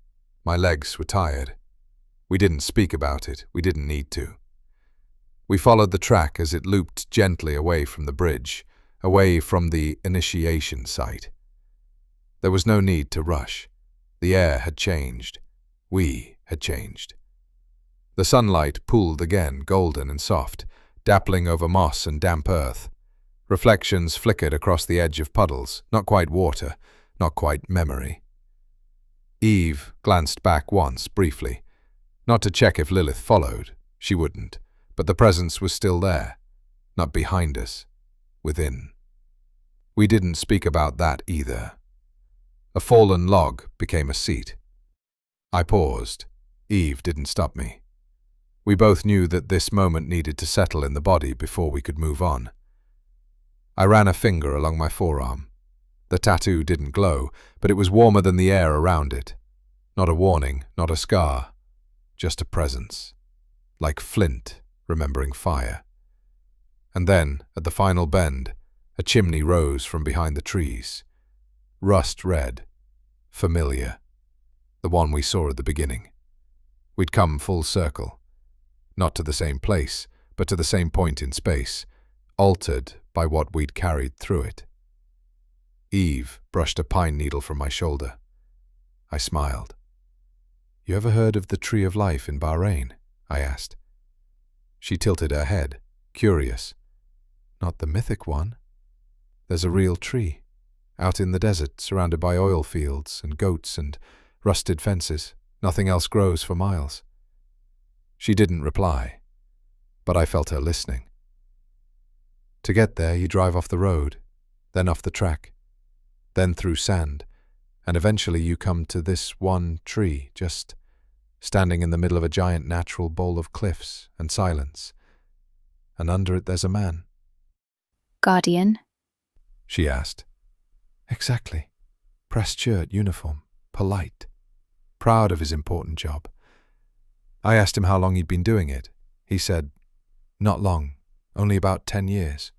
My legs were tired. We didn't speak about it, we didn't need to. We followed the track as it looped gently away from the bridge, away from the initiation site. There was no need to rush. The air had changed. We had changed. The sunlight pooled again, golden and soft, dappling over moss and damp earth. Reflections flickered across the edge of puddles, not quite water, not quite memory. Eve glanced back once, briefly. Not to check if Lilith followed. She wouldn't. But the presence was still there. Not behind us. Within. We didn't speak about that either. A fallen log became a seat. I paused. Eve didn't stop me. We both knew that this moment needed to settle in the body before we could move on. I ran a finger along my forearm. The tattoo didn't glow, but it was warmer than the air around it. Not a warning, not a scar. Just a presence. Like flint remembering fire. And then, at the final bend, a chimney rose from behind the trees. Rust red. Familiar. The one we saw at the beginning. We'd come full circle. Not to the same place, but to the same point in space, altered by what we'd carried through it. Eve brushed a pine needle from my shoulder. I smiled. You ever heard of the Tree of Life in Bahrain? I asked. She tilted her head, curious. Not the mythic one. There's a real tree, out in the desert, surrounded by oil fields and goats and rusted fences. Nothing else grows for miles. She didn't reply, but I felt her listening. To get there, you drive off the road, then off the track, then through sand, and eventually you come to this one tree, just standing in the middle of a giant natural bowl of cliffs and silence. And under it there's a man. Guardian? She asked. Exactly. Pressed shirt, uniform, polite, proud of his important job. I asked him how long he'd been doing it. He said, not long, only about 10 years.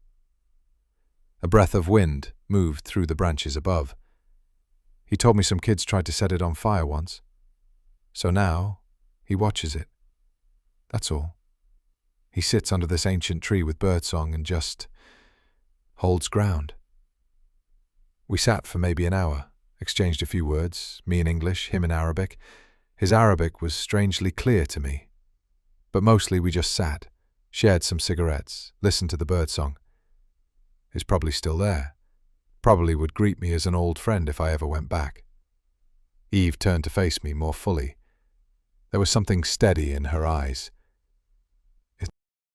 A breath of wind moved through the branches above. He told me some kids tried to set it on fire once. So now, he watches it. That's all. He sits under this ancient tree with birdsong and just holds ground. We sat for maybe an hour, exchanged a few words, me in English, him in Arabic. His Arabic was strangely clear to me. But mostly we just sat, shared some cigarettes, listened to the birdsong. He's probably still there. Probably would greet me as an old friend if I ever went back. Eve turned to face me more fully. There was something steady in her eyes.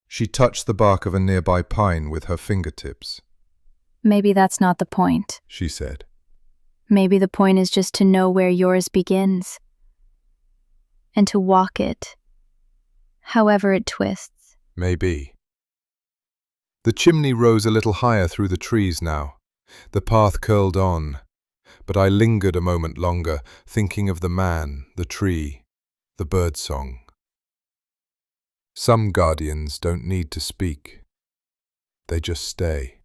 She touched the bark of a nearby pine with her fingertips. Maybe that's not the point. She said. Maybe the point is just to know where yours begins. And to walk it, however it twists. Maybe. The chimney rose a little higher through the trees now. The path curled on, but I lingered a moment longer, thinking of the man, the tree, the birdsong. Some guardians don't need to speak. They just stay.